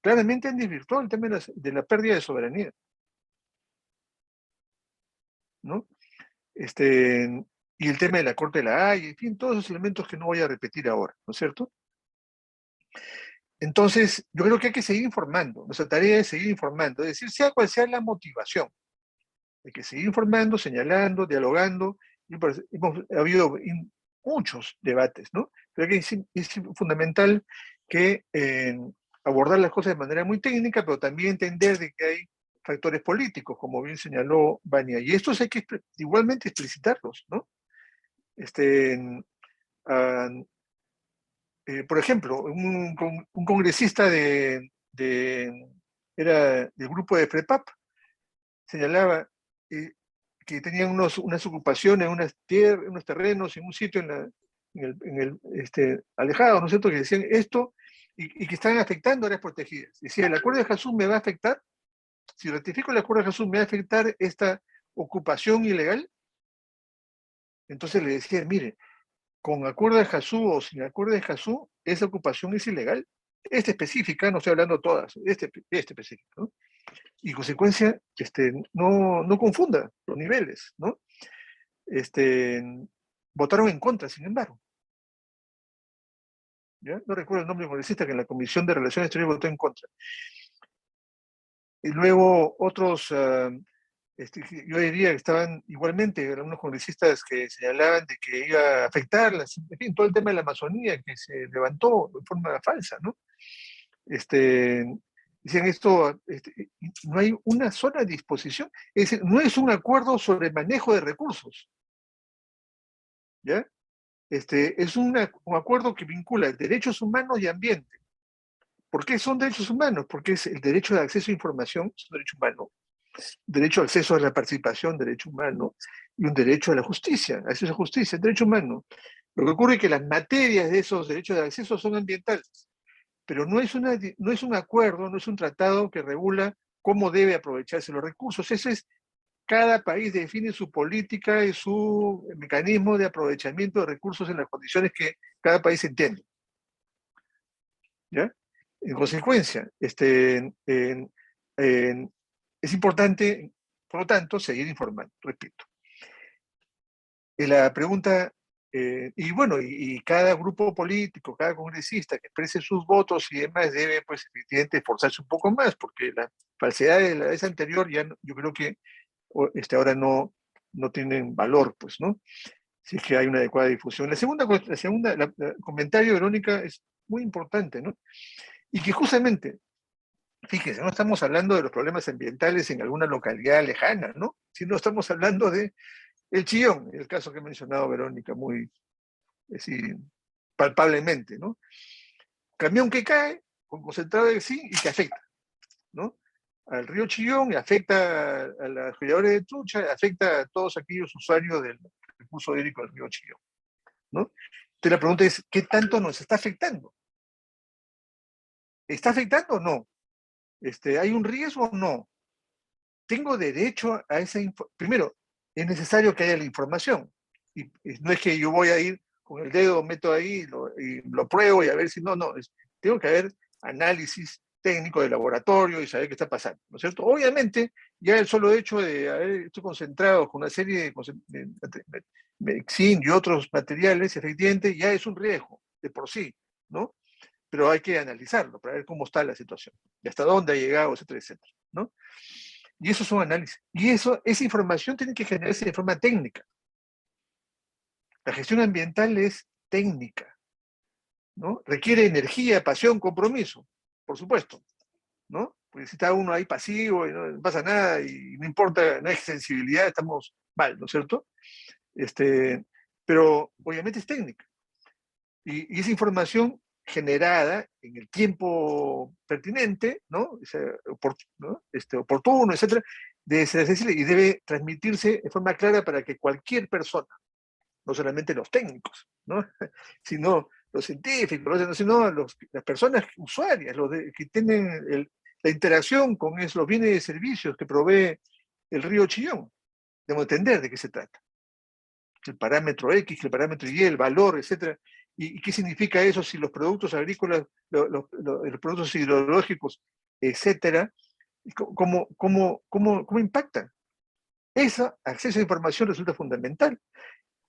claramente han desvirtuado el tema de la pérdida de soberanía, ¿no? Y el tema de la Corte de la Haya, en fin, todos esos elementos que no voy a repetir ahora, ¿no es cierto? Entonces, yo creo que hay que seguir informando, nuestra tarea es seguir informando, es decir, sea cual sea la motivación, hay que seguir informando, señalando, dialogando. Ha habido muchos debates, ¿no? Pero que es fundamental que abordar las cosas de manera muy técnica, pero también entender de que hay factores políticos, como bien señaló Vania, y estos hay que igualmente explicitarlos, ¿no? Por ejemplo, un congresista era del grupo de FREPAP, señalaba que tenían unas ocupaciones, unos terrenos en un sitio alejado, ¿no es cierto?, que decían esto, y que estaban afectando áreas protegidas. Decía, el Acuerdo de Escazú me va a afectar, si ratifico el Acuerdo de Escazú, me va a afectar esta ocupación ilegal. Entonces le decía, mire, con Acuerdo de Escazú o sin Acuerdo de Escazú, esa ocupación es ilegal. Esta específica, no estoy hablando de todas, específica, ¿no? Y en consecuencia, no confunda los niveles, ¿no? votaron en contra, sin embargo. ¿Ya? No recuerdo el nombre del congresista que en la Comisión de Relaciones Exteriores votó en contra. Y luego otros, yo diría que estaban igualmente, algunos congresistas que señalaban de que iba a afectar, en fin, todo el tema de la Amazonía que se levantó de forma falsa, ¿no? Dicen esto, no hay una sola disposición, es decir, no es un acuerdo sobre manejo de recursos, ¿ya? Es un acuerdo que vincula derechos humanos y ambiente. ¿Por qué son derechos humanos? Porque es el derecho de acceso a información, es un derecho humano, derecho de acceso a la participación, derecho humano, y un derecho a la justicia, acceso a justicia, derecho humano. Lo que ocurre es que las materias de esos derechos de acceso son ambientales, pero no es un acuerdo, no es un tratado que regula cómo debe aprovecharse los recursos. Eso es, cada país define su política y su mecanismo de aprovechamiento de recursos en las condiciones que cada país entiende. ¿Ya? En consecuencia, es importante, por lo tanto, seguir informando, repito. La pregunta, y bueno, y cada grupo político, cada congresista que exprese sus votos y demás debe, pues, efectivamente, esforzarse un poco más, porque la falsedad de la vez anterior ya yo creo que ahora no tienen valor, pues, ¿no? Si es que hay una adecuada difusión. La comentario, Verónica, es muy importante, ¿no? Y que justamente, fíjense, no estamos hablando de los problemas ambientales en alguna localidad lejana, ¿no? Sino estamos hablando de el Chillón, el caso que ha mencionado Verónica muy palpablemente, ¿no? Camión que cae con concentrado de zinc y que afecta, ¿no? Al río Chillón, y afecta a las criadores de trucha, afecta a todos aquellos usuarios del recurso hídrico del río Chillón, ¿no? Entonces la pregunta es, ¿qué tanto nos está afectando? ¿Está afectando o no? ¿Hay un riesgo o no? Tengo derecho a esa información. Primero, es necesario que haya la información. Y no es que yo voy a ir con el dedo, meto ahí y lo pruebo y a ver si no, tengo que haber análisis técnico de laboratorio y saber qué está pasando, ¿no es cierto? Obviamente, ya el solo hecho de haber esto concentrado con una serie de zinc y otros materiales, efectivamente, ya es un riesgo de por sí, ¿no? Pero hay que analizarlo para ver cómo está la situación, y hasta dónde ha llegado, etcétera, etcétera, ¿no? Y esos son análisis. Y esa información tiene que generarse de forma técnica. La gestión ambiental es técnica, ¿no? Requiere energía, pasión, compromiso, por supuesto, ¿no? Porque si está uno ahí pasivo y no pasa nada y no importa, no hay sensibilidad, estamos mal, ¿no es cierto? Pero obviamente es técnica. Y esa información generada en el tiempo pertinente, ¿no? Oportuno, etcétera, debe ser accesible y debe transmitirse de forma clara para que cualquier persona, no solamente los técnicos, ¿no? Sino los científicos, sino las personas usuarias, que tienen la interacción con los bienes y servicios que provee el río Chillón, debemos entender de qué se trata. El parámetro X, el parámetro Y, el valor, etcétera. ¿Y qué significa eso si los productos agrícolas, los productos hidrológicos, etcétera, cómo impactan? Ese acceso a información resulta fundamental.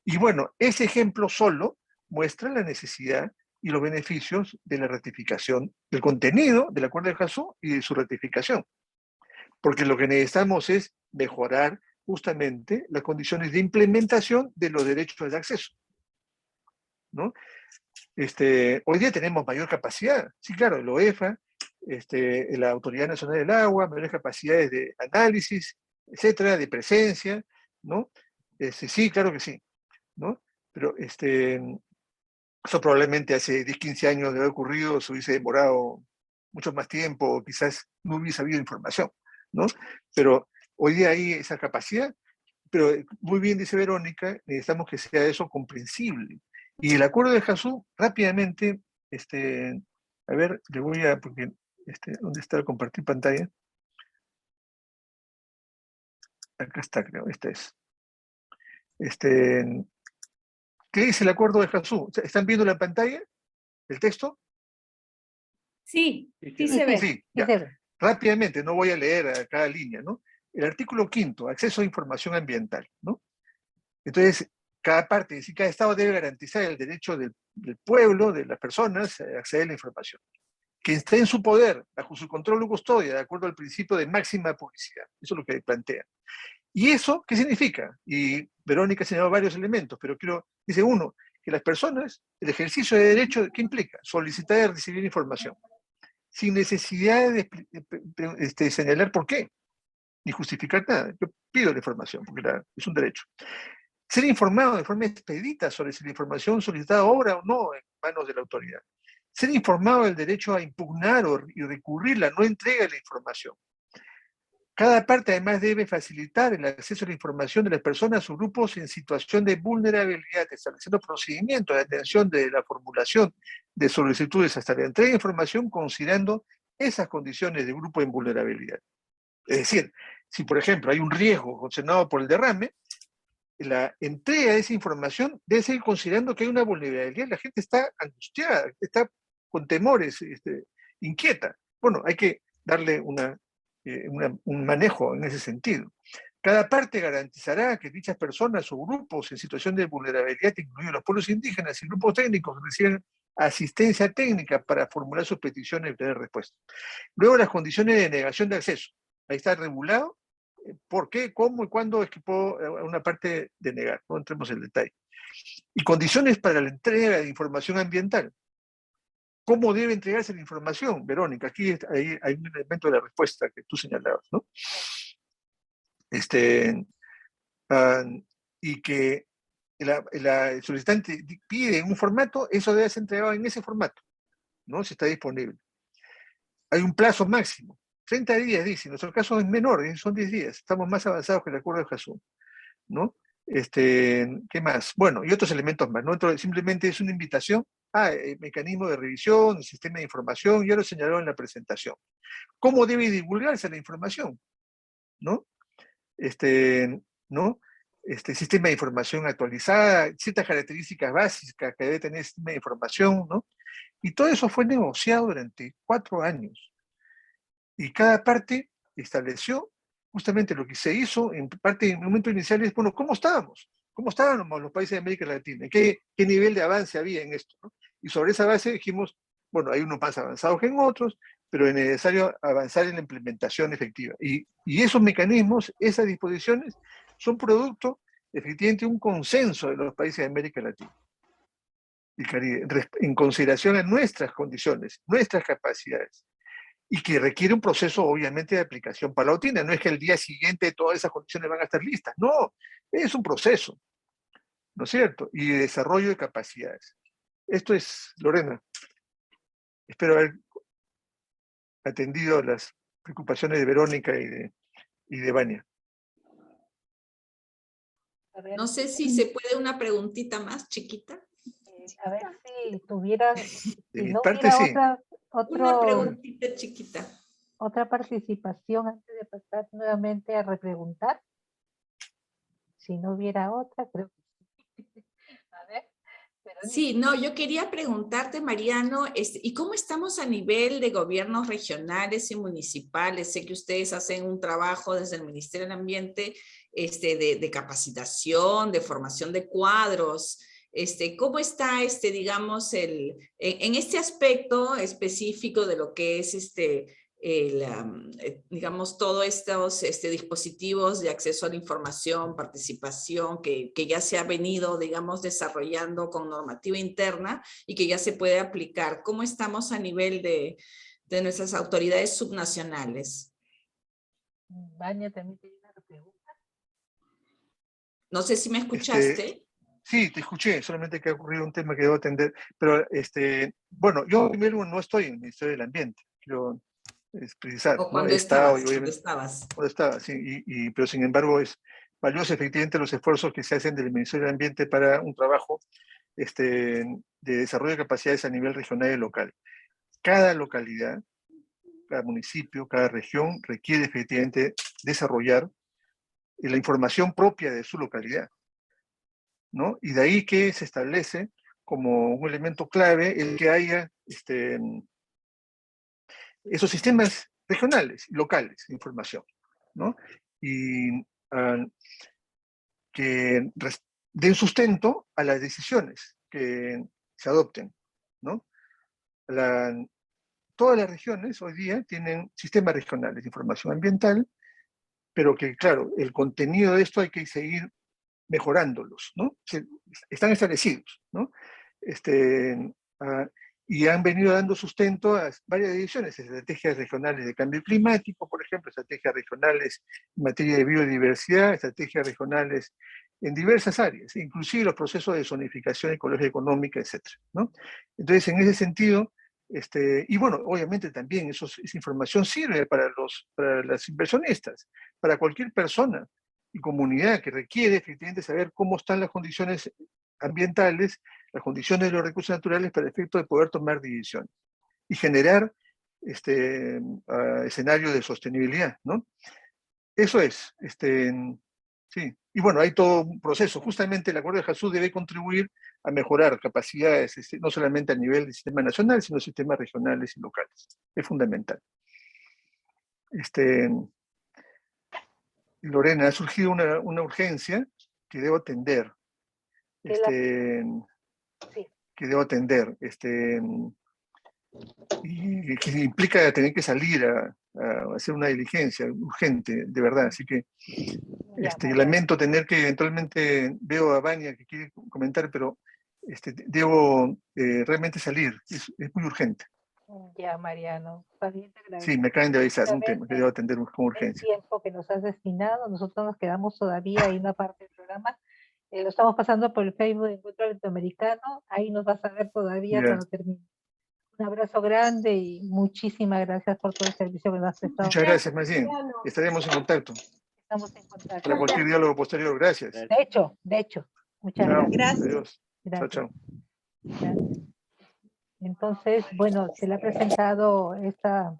Y bueno, ese ejemplo solo muestra la necesidad y los beneficios de la ratificación del contenido del Acuerdo de Escazú y de su ratificación. Porque lo que necesitamos es mejorar justamente las condiciones de implementación de los derechos de acceso, ¿no? Hoy día tenemos mayor capacidad, sí, claro, el OEFA, la Autoridad Nacional del Agua, mayores capacidades de análisis, etcétera, de presencia, ¿no? Sí, claro que sí, ¿no? Pero eso probablemente hace 10, 15 años de haber ocurrido, se hubiese demorado mucho más tiempo, quizás no hubiese habido información, ¿no? Pero hoy día hay esa capacidad, pero muy bien dice Verónica, necesitamos que sea eso comprensible. Y el acuerdo de Escazú, rápidamente, a ver, le voy a, porque, ¿dónde está el compartir pantalla? Acá está, creo, es. ¿Qué dice el acuerdo de Escazú? ¿Están viendo la pantalla? ¿El texto? Sí, sí se ve. Sí, ya. Rápidamente, no voy a leer a cada línea, ¿no? El artículo 5, acceso a información ambiental, ¿no? Entonces, cada parte, es decir, cada Estado debe garantizar el derecho del pueblo, de las personas, a acceder a la información. Que esté en su poder, bajo su control o custodia, de acuerdo al principio de máxima publicidad. Eso es lo que plantea. ¿Y eso qué significa? Y Verónica ha señalado varios elementos, pero dice uno, que las personas, el ejercicio de derecho, ¿qué implica? Solicitar y recibir información, sin necesidad de señalar por qué, ni justificar nada. Yo pido la información, porque es un derecho. Ser informado de forma expedita sobre si la información solicitada obra o no en manos de la autoridad. Ser informado del derecho a impugnar y recurrir la no entrega de la información. Cada parte además debe facilitar el acceso a la información de las personas o grupos en situación de vulnerabilidad, estableciendo procedimientos de atención de la formulación de solicitudes hasta la entrega de información, considerando esas condiciones de grupo en vulnerabilidad. Es decir, si por ejemplo hay un riesgo ocasionado por el derrame, la entrega de esa información debe ser considerando que hay una vulnerabilidad, la gente está angustiada, está con temores, inquieta. Bueno, hay que darle un manejo en ese sentido. Cada parte garantizará que dichas personas o grupos en situación de vulnerabilidad, incluidos los pueblos indígenas y grupos técnicos, reciban asistencia técnica para formular sus peticiones y obtener respuesta. Luego, las condiciones de negación de acceso. Ahí está regulado por qué, cómo y cuándo es que puedo una parte denegar. No entremos en detalle. Y condiciones para la entrega de información ambiental. ¿Cómo debe entregarse la información, Verónica? Aquí hay un elemento de la respuesta que tú señalabas, ¿no? Y que el solicitante pide un formato, eso debe ser entregado en ese formato, ¿no? Si está disponible. Hay un plazo máximo, 30 días, dice. En nuestro caso es menor, son 10 días. Estamos más avanzados que el acuerdo de Jasún, ¿no? ¿Qué más? Bueno, y otros elementos más, ¿no? Entonces, simplemente es una invitación el mecanismo de revisión, el sistema de información, ya lo señaló en la presentación. ¿Cómo debe divulgarse la información? ¿No? ¿No? Sistema de información actualizada, ciertas características básicas que debe tener el sistema de información, ¿no? Y todo eso fue negociado durante 4 años. Y cada parte estableció justamente lo que se hizo en parte en el momento inicial es, bueno, ¿cómo estábamos? ¿Cómo estábamos los países de América Latina? ¿Qué nivel de avance había en esto? ¿No? Y sobre esa base dijimos, bueno, hay unos más avanzados que en otros, pero es necesario avanzar en la implementación efectiva. Y esos mecanismos, esas disposiciones, son producto, efectivamente, de un consenso de los países de América Latina y Caribe, en consideración a nuestras condiciones, nuestras capacidades, y que requiere un proceso, obviamente, de aplicación paulatina. No es que el día siguiente todas esas condiciones van a estar listas, no, es un proceso, ¿no es cierto? Y de desarrollo de capacidades. Esto es, Lorena, espero haber atendido las preocupaciones de Verónica y de Vania. No sé si se puede una preguntita más chiquita. A ver si tuviera, De mi no parte, hubiera sí. Una preguntita chiquita. Otra participación antes de pasar nuevamente a repreguntar. Si no hubiera otra, creo que sí. A ver. Sí, no, yo quería preguntarte, Mariano, ¿y cómo estamos a nivel de gobiernos regionales y municipales? Sé que ustedes hacen un trabajo desde el Ministerio del Ambiente de capacitación, de formación de cuadros. ¿Cómo está, digamos, en este aspecto específico de lo que es digamos, todos estos dispositivos de acceso a la información, participación, que ya se ha venido, digamos, desarrollando con normativa interna y que ya se puede aplicar? ¿Cómo estamos a nivel de nuestras autoridades subnacionales? Vania, también tiene una pregunta. No sé si me escuchaste. Sí, te escuché, solamente que ha ocurrido un tema que debo atender, pero bueno, yo primero no estoy en el Ministerio del Ambiente, quiero precisar, O ¿no? cuando estabas, cuando estabas. Sí, pero sin embargo es valioso efectivamente los esfuerzos que se hacen del Ministerio del Ambiente para un trabajo de desarrollo de capacidades a nivel regional y local. Cada localidad, cada municipio, cada región requiere efectivamente desarrollar la información propia de su localidad, ¿no? Y de ahí que se establece como un elemento clave el que haya esos sistemas regionales y locales de información, ¿no? Y que den sustento a las decisiones que se adopten, ¿no? Todas las regiones hoy día tienen sistemas regionales de información ambiental, pero que, claro, el contenido de esto hay que seguir mejorándolos, ¿no? Están establecidos, ¿no? Y han venido dando sustento a varias decisiones, estrategias regionales de cambio climático, por ejemplo, estrategias regionales en materia de biodiversidad, estrategias regionales en diversas áreas, inclusive los procesos de zonificación ecológica, económica, etc., ¿no? Entonces, en ese sentido, y bueno, obviamente también esa información sirve para las inversionistas, para cualquier persona y comunidad que requiere efectivamente saber cómo están las condiciones ambientales, las condiciones de los recursos naturales para el efecto de poder tomar decisiones y generar escenarios de sostenibilidad, ¿no? Eso es, sí. Y bueno, hay todo un proceso. Justamente el Acuerdo de Escazú debe contribuir a mejorar capacidades, no solamente a nivel del sistema nacional, sino sistemas regionales y locales. Es fundamental. Lorena, ha surgido una urgencia que debo atender. Sí. Que debo atender. Y que implica tener que salir a hacer una diligencia urgente, de verdad. Así que lamento tener que eventualmente, veo a Vania que quiere comentar, pero debo realmente salir. Es muy urgente. Ya, Mariano. También te agradezco. Sí, me acaban de avisar un tema que debo atender con urgencia. El tiempo que nos has destinado, nosotros nos quedamos todavía en una parte del programa. Lo estamos pasando por el Facebook de Encuentro Latinoamericano. Ahí nos vas a ver todavía cuando termine. Un abrazo grande y muchísimas gracias por todo el servicio que nos has prestado. Muchas gracias, más bien. Estaremos en contacto. Estamos en contacto. Para cualquier diálogo posterior. Gracias. De hecho. Muchas gracias. Gracias. Adiós. Gracias. Chao. Gracias. Entonces, bueno, se le ha presentado esta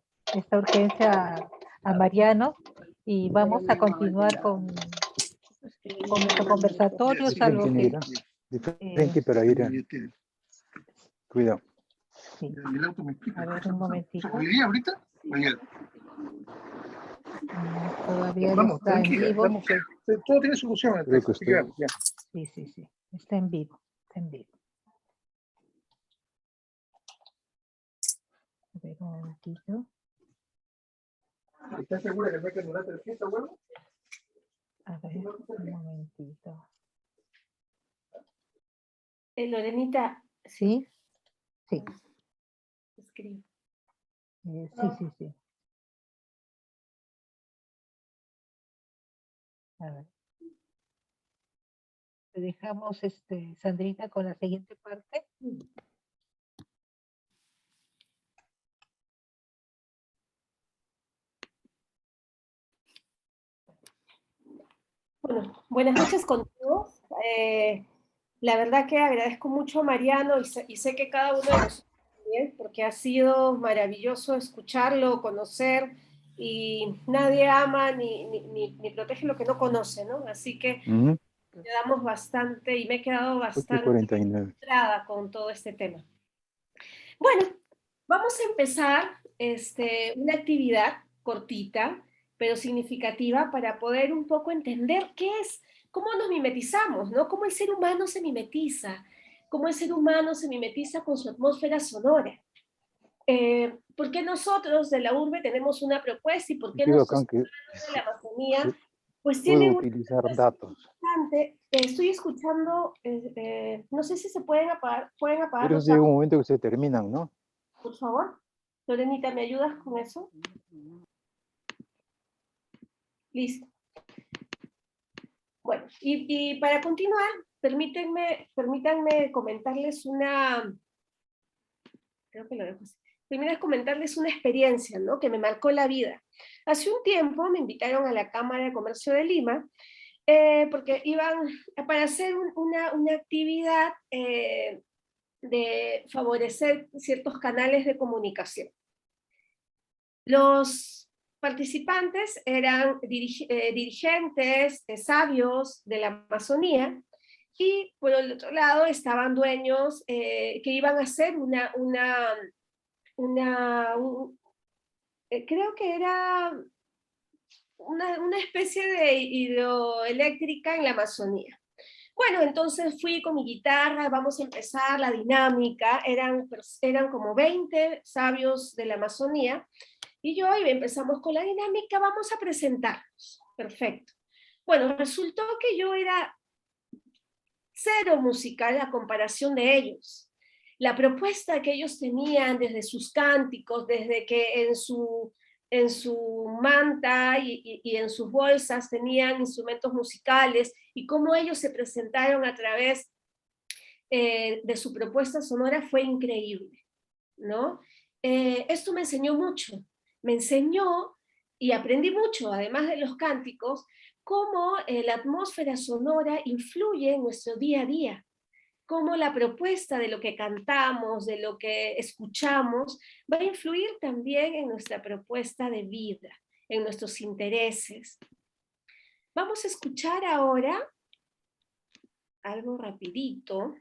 urgencia a Mariano y vamos a continuar con nuestro conversatorio, salvo que... Diferente para ir a... Cuidado. Sí. A ver, un momentito. ¿Hoy día, ahorita? Mañana. Todavía Vamos, está en tranquila, vivo. vamos, todo tiene solución. Entonces, Sí. Está en vivo. A ver, un momentito. ¿Estás segura que no hay que anular el fiesta, bueno? A ver, un momentito. Lorenita. ¿Sí? Sí. Escribe. Sí. A ver. Te dejamos, Sandrita, con la siguiente parte. Bueno, buenas noches con todos. La verdad que agradezco mucho a Mariano y sé que cada uno de nosotros también, porque ha sido maravilloso escucharlo, conocer, y nadie ama ni protege lo que no conoce, ¿no? Así que quedamos bastante, y me he quedado bastante frustrada con todo este tema. Bueno, vamos a empezar una actividad cortita, pero significativa, para poder un poco entender cómo nos mimetizamos, ¿no? Cómo el ser humano se mimetiza, cómo el ser humano se mimetiza con su atmósfera sonora. ¿Por qué nosotros de la urbe tenemos una propuesta y por qué nuestros hermanos de la Amazonía pues tienen utilizar datos? Estoy escuchando, no sé si se pueden apagar. Pero llega un momento que se terminan, ¿no? Por favor, Lorenita, ¿me ayudas con eso? Listo. Bueno, y para continuar, permítanme comentarles creo que lo dejo así. Permítanme comentarles una experiencia, ¿no?, que me marcó la vida. Hace un tiempo me invitaron a la Cámara de Comercio de Lima, porque iban para hacer una actividad de favorecer ciertos canales de comunicación. Los participantes eran dirigentes, sabios de la Amazonía, y por el otro lado estaban dueños que iban a hacer creo que era una especie de hidroeléctrica en la Amazonía. Bueno, entonces fui con mi guitarra, vamos a empezar la dinámica, eran como 20 sabios de la Amazonía, y empezamos con la dinámica, vamos a presentarnos. Perfecto. Bueno, resultó que yo era cero musical a comparación de ellos. La propuesta que ellos tenían desde sus cánticos, desde que en su manta y en sus bolsas tenían instrumentos musicales, y cómo ellos se presentaron a través de su propuesta sonora fue increíble, ¿no? Esto me enseñó mucho, me enseñó y aprendí mucho, además de los cánticos, cómo la atmósfera sonora influye en nuestro día a día, cómo la propuesta de lo que cantamos, de lo que escuchamos, va a influir también en nuestra propuesta de vida, en nuestros intereses. Vamos a escuchar ahora algo rapidito.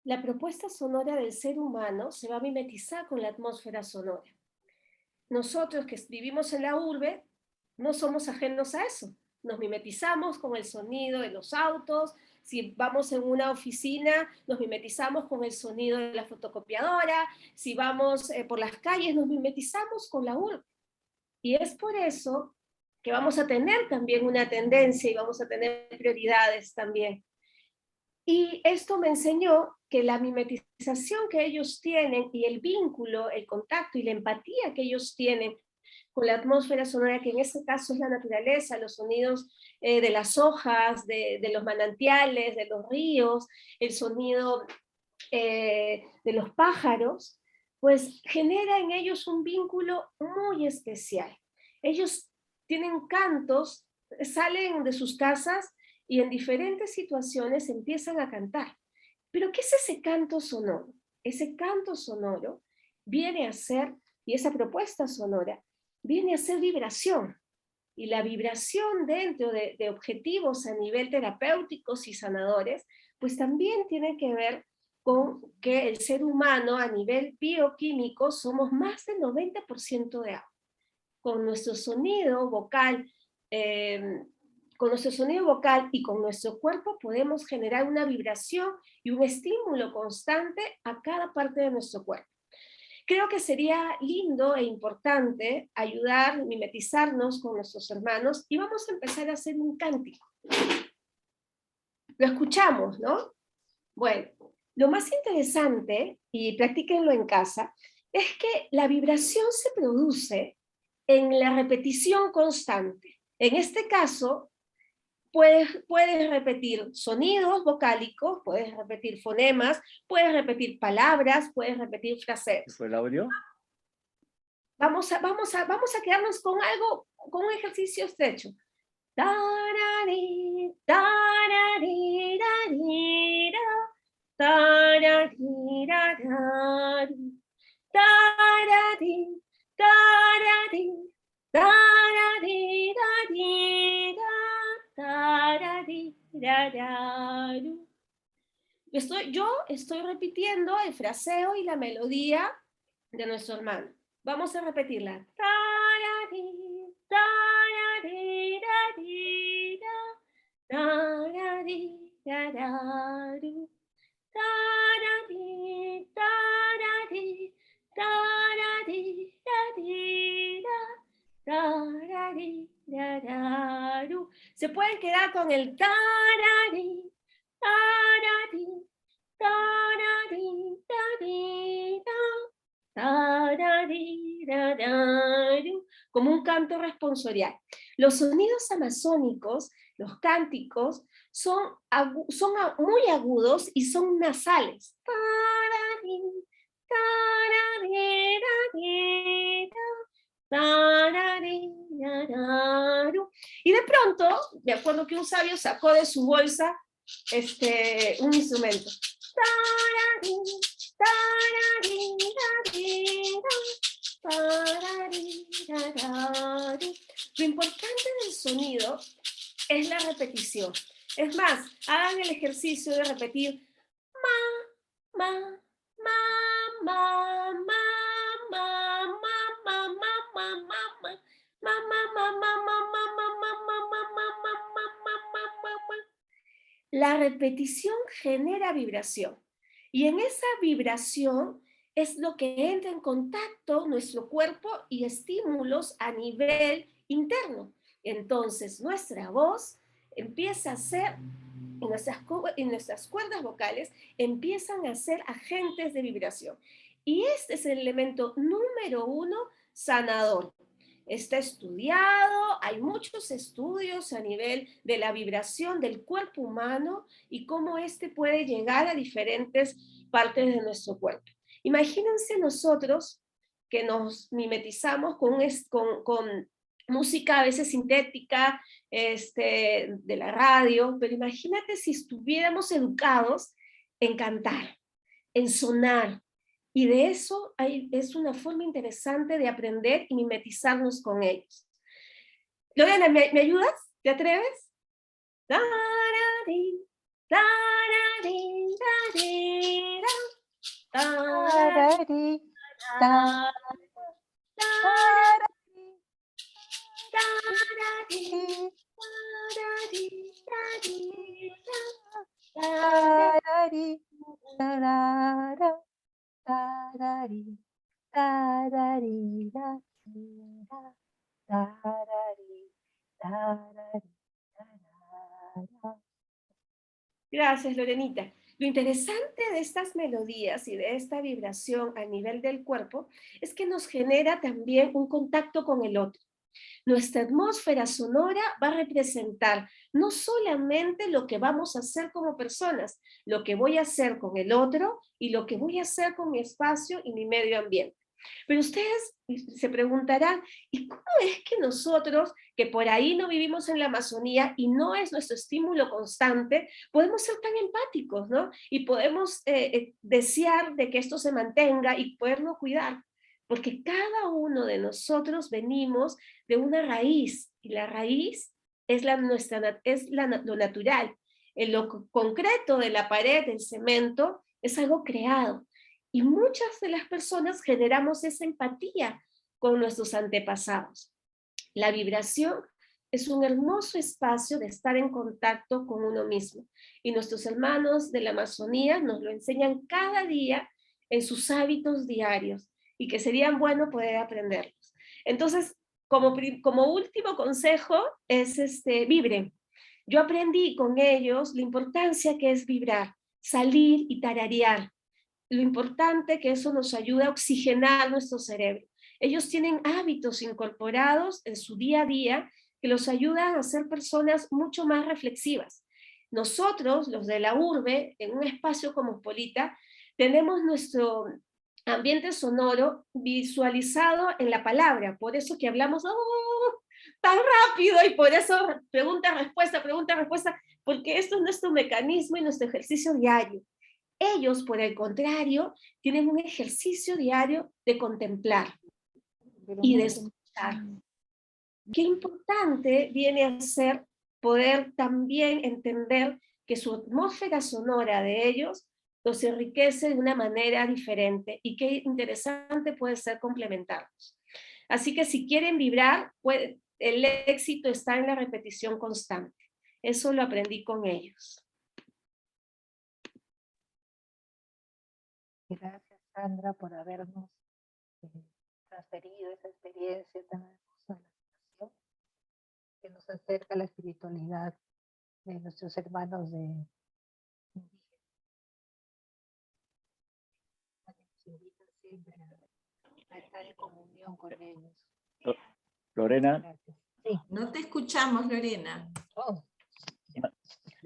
La propuesta sonora del ser humano se va a mimetizar con la atmósfera sonora. Nosotros que vivimos en la urbe no somos ajenos a eso. Nos mimetizamos con el sonido de los autos. Si vamos en una oficina, nos mimetizamos con el sonido de la fotocopiadora. Si vamos por las calles, nos mimetizamos con la urbe. Y es por eso que vamos a tener también una tendencia y vamos a tener prioridades también. Y esto me enseñó que la mimetización que ellos tienen y el vínculo, el contacto y la empatía que ellos tienen con la atmósfera sonora, que en este caso es la naturaleza, los sonidos de las hojas, de los manantiales, de los ríos, el sonido de los pájaros, pues genera en ellos un vínculo muy especial. Ellos tienen cantos, salen de sus casas y en diferentes situaciones empiezan a cantar. Pero ¿qué es ese canto sonoro? Ese canto sonoro viene a ser, y esa propuesta sonora, viene a ser vibración. Y la vibración dentro de objetivos a nivel terapéuticos y sanadores, pues también tiene que ver con que el ser humano a nivel bioquímico somos más del 90% de agua. Con nuestro sonido vocal, y con nuestro cuerpo podemos generar una vibración y un estímulo constante a cada parte de nuestro cuerpo. Creo que sería lindo e importante ayudar, mimetizarnos con nuestros hermanos, y vamos a empezar a hacer un cántico. Lo escuchamos, ¿no? Bueno, lo más interesante, y practíquenlo en casa, es que la vibración se produce en la repetición constante. En este caso, puedes repetir sonidos vocálicos, puedes repetir fonemas, puedes repetir palabras, puedes repetir frases. ¿Fue el audio? Vamos a quedarnos con algo, con un ejercicio estrecho. Tarari, tarari, tarari, tarari, tarari, tarari, tarari, tarari, tarari. Yo estoy repitiendo el fraseo y la melodía de nuestro hermano. Vamos a repetirla. Tarari, tarari, tarari, tarari, tarari, tarari, tarari, tarari, tarari, tarari. Se pueden quedar con el tarari, tarari, tarari, Tararirararu, como un canto responsorial. Los sonidos amazónicos, los cánticos, son muy agudos y son nasales. Tararir, tararirarirara. Y de pronto, me acuerdo que un sabio sacó de su bolsa un instrumento. Lo importante del sonido es la repetición. Es más, hagan el ejercicio de repetir ma, ma, ma, ma, ma, ma, ma, ma, ma, ma, la repetición genera vibración y en esa vibración es lo que entra en contacto nuestro cuerpo y estímulos a nivel interno. Entonces nuestra voz empieza a ser, y nuestras cuerdas vocales empiezan a ser agentes de vibración. Y este es el elemento número 1 sanador. Está estudiado, hay muchos estudios a nivel de la vibración del cuerpo humano y cómo este puede llegar a diferentes partes de nuestro cuerpo. Imagínense nosotros que nos mimetizamos con música a veces sintética, de la radio, pero imagínate si estuviéramos educados en cantar, en sonar, y de eso es una forma interesante de aprender y mimetizarnos con ellos. Lorena, ¿me ayudas? ¿Te atreves? Tarari, tarari, tarira, tarari, Gracias, Lorenita. Lo interesante de estas melodías y de esta vibración a nivel del cuerpo es que nos genera también un contacto con el otro. Nuestra atmósfera sonora va a representar no solamente lo que vamos a hacer como personas, lo que voy a hacer con el otro y lo que voy a hacer con mi espacio y mi medio ambiente. Pero ustedes se preguntarán, ¿y cómo es que nosotros, que por ahí no vivimos en la Amazonía y no es nuestro estímulo constante, podemos ser tan empáticos, ¿no? Y podemos desear de que esto se mantenga y poderlo cuidar. Porque cada uno de nosotros venimos de una raíz, y la raíz es lo natural. En lo concreto de la pared, del cemento, es algo creado. Y muchas de las personas generamos esa empatía con nuestros antepasados. La vibración es un hermoso espacio de estar en contacto con uno mismo. Y nuestros hermanos de la Amazonía nos lo enseñan cada día en sus hábitos diarios y que serían bueno poder aprenderlos. Entonces, como último consejo es vibren. Yo aprendí con ellos la importancia que es vibrar, salir y tararear. Lo importante que eso nos ayuda a oxigenar nuestro cerebro. Ellos tienen hábitos incorporados en su día a día que los ayudan a ser personas mucho más reflexivas. Nosotros, los de la urbe, en un espacio cosmopolita, tenemos nuestro ambiente sonoro visualizado en la palabra, por eso que hablamos tan rápido y por eso pregunta, porque esto es nuestro mecanismo y nuestro ejercicio diario. Ellos, por el contrario, tienen un ejercicio diario de contemplar y de escuchar. Qué importante viene a ser poder también entender que su atmósfera sonora de ellos los enriquece de una manera diferente y qué interesante puede ser complementarlos. Así que si quieren vibrar, el éxito está en la repetición constante. Eso lo aprendí con ellos. Gracias, Sandra, por habernos transferido esa experiencia tan hermosa de la sanación, que nos acerca a la espiritualidad de nuestros hermanos de indígenas. Nos invitan siempre a a estar en comunión con ellos. Lorena. Gracias. Sí. No te escuchamos, Lorena. Oh. Sí,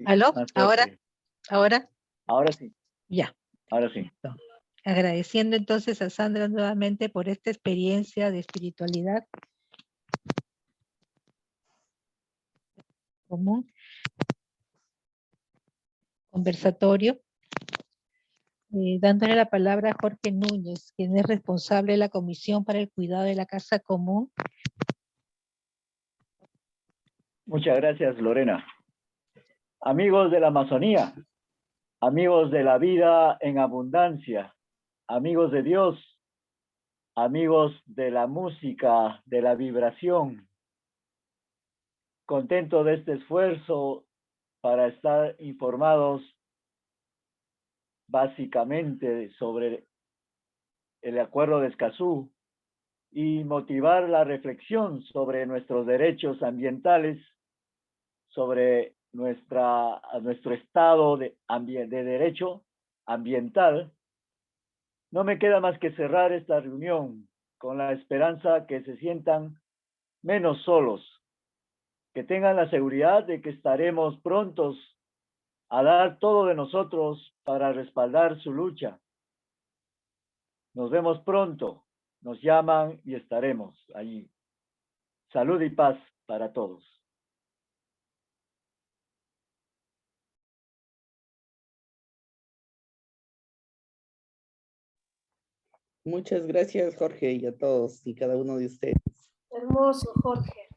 ¿Aló? más ¿Ahora? fuerte. ¿Ahora? Ahora sí, Ya. ahora sí. Agradeciendo entonces a Sandra nuevamente por esta experiencia de espiritualidad común, conversatorio, dándole la palabra a Jorge Núñez, quien es responsable de la Comisión para el Cuidado de la Casa Común. Muchas gracias, Lorena. Amigos de la Amazonía, amigos de la vida en abundancia, amigos de Dios, amigos de la música, de la vibración, contento de este esfuerzo para estar informados básicamente sobre el Acuerdo de Escazú y motivar la reflexión sobre nuestros derechos ambientales, sobre nuestro estado de derecho ambiental. No me queda más que cerrar esta reunión con la esperanza que se sientan menos solos, que tengan la seguridad de que estaremos prontos a dar todo de nosotros para respaldar su lucha. Nos vemos pronto, nos llaman y estaremos allí. Salud y paz para todos. Muchas gracias, Jorge, y a todos y cada uno de ustedes. Hermoso, Jorge.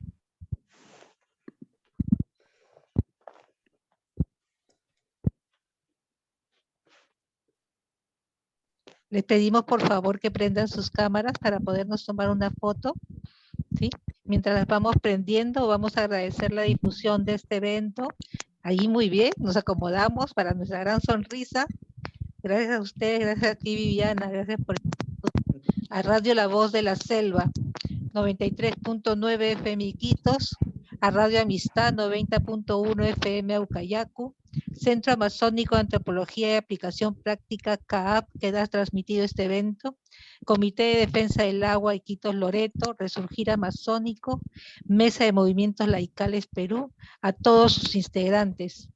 Les pedimos por favor que prendan sus cámaras para podernos tomar una foto, ¿sí? Mientras las vamos prendiendo, vamos a agradecer la difusión de este evento. Ahí muy bien, nos acomodamos para nuestra gran sonrisa. Gracias a ustedes, gracias a ti, Viviana, gracias por a Radio La Voz de la Selva, 93.9 FM Iquitos, a Radio Amistad, 90.1 FM Aucayacu, Centro Amazónico de Antropología y Aplicación Práctica, CAAP, que ha transmitido este evento, Comité de Defensa del Agua Iquitos Loreto, Resurgir Amazónico, Mesa de Movimientos Laicales Perú, a todos sus integrantes,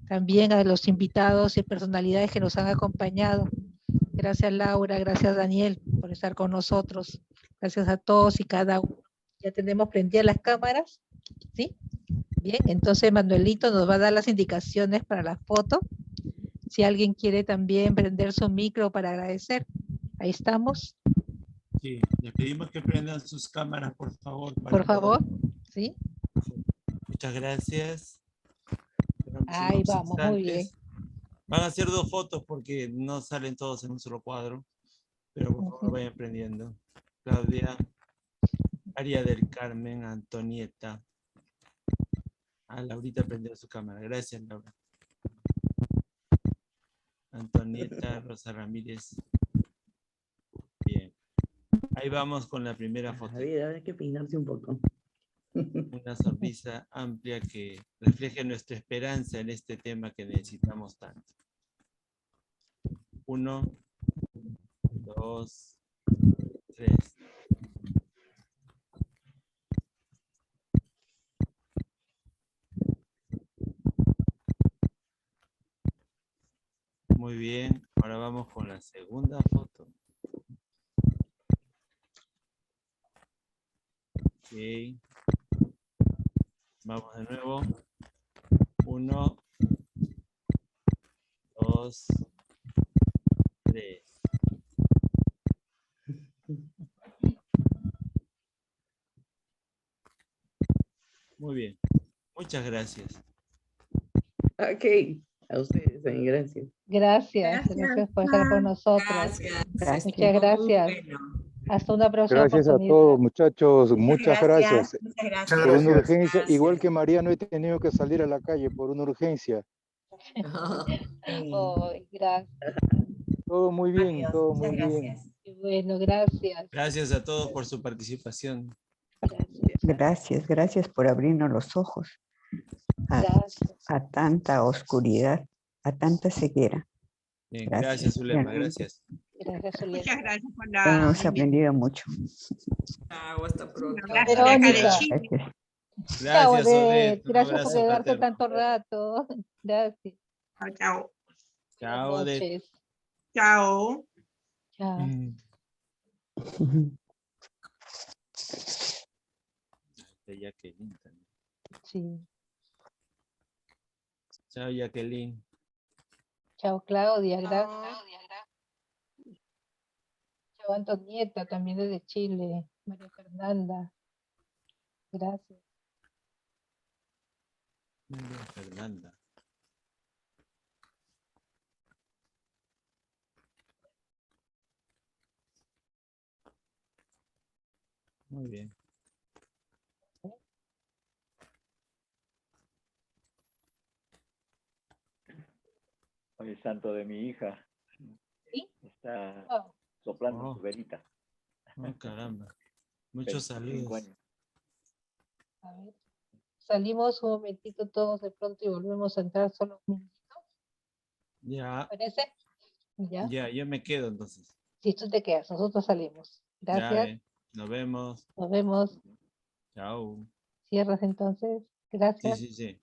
también a los invitados y personalidades que nos han acompañado. Gracias Laura, gracias Daniel por estar con nosotros. Gracias a todos y cada uno. Ya tenemos prendidas las cámaras, ¿sí? Bien, entonces Manuelito nos va a dar las indicaciones para la foto. Si alguien quiere también prender su micro para agradecer. Ahí estamos. Sí, les pedimos que prendan sus cámaras, por favor. Por favor, ¿sí? Muchas gracias. Ahí vamos, muy bien. Van a hacer 2 fotos porque no salen todos en un solo cuadro, pero por favor vayan prendiendo. Claudia, María del Carmen, Antonieta. Laurita prendió su cámara. Gracias, Laura. Antonieta, Rosa Ramírez. Bien. Ahí vamos con la primera foto. A ver, hay que peinarse un poco. Una sonrisa amplia que refleje nuestra esperanza en este tema que necesitamos tanto. 1, 2, 3. Muy bien, ahora vamos con la segunda foto. Ok. Vamos de nuevo. 1, 2, 3. Muy bien. Muchas gracias. Ok, a ustedes también, gracias. Gracias por estar con nosotros. Gracias. Muchas gracias. Bueno. Hasta una próxima Gracias a oportunidad. todos, muchachos. Muchas gracias. Muchas gracias. Por una Gracias. urgencia, igual que Mariano, he tenido que salir a la calle por una urgencia. Oh, gracias. Todo muy bien, Adiós, todo muchas muy bien. gracias. Bueno, gracias. Gracias a todos por su participación. Gracias por abrirnos los ojos Gracias. a tanta oscuridad, a tanta ceguera. Bien, Gracias. gracias, Zulema. Realmente. Gracias. Gracias, Zuleta. Muchas gracias por la Hemos invitación. aprendido mucho. Chao, hasta pronto. Un abrazo de acá de Verónica. Chile. Chao, Gracias, Odette. Odette. Un Gracias por abrazo quedarte fraterno. tanto rato. Gracias. Chao, chao. Chao, Buenas Odette. noches. Chao. Chao. De Jacqueline también. Sí. Chao, Jacqueline. Chao, Claudia. Gracias. Chao, Antonieta, también desde Chile. María Fernanda. Gracias. María Fernanda. Muy bien. Hoy es santo de mi hija. ¿Sí? Está Oh, soplando Oh. su velita. Oh, caramba. Muchos 25 saludos. años. a ver. Salimos un momentito todos de pronto y volvemos a entrar solo un minutito. Ya, ¿Parece? ¿Ya? ya, yo me quedo entonces. Si tú te quedas, nosotros salimos. Ya, Gracias. nos vemos. Nos vemos. Chao. Cierras entonces. Sí, Gracias. sí, sí.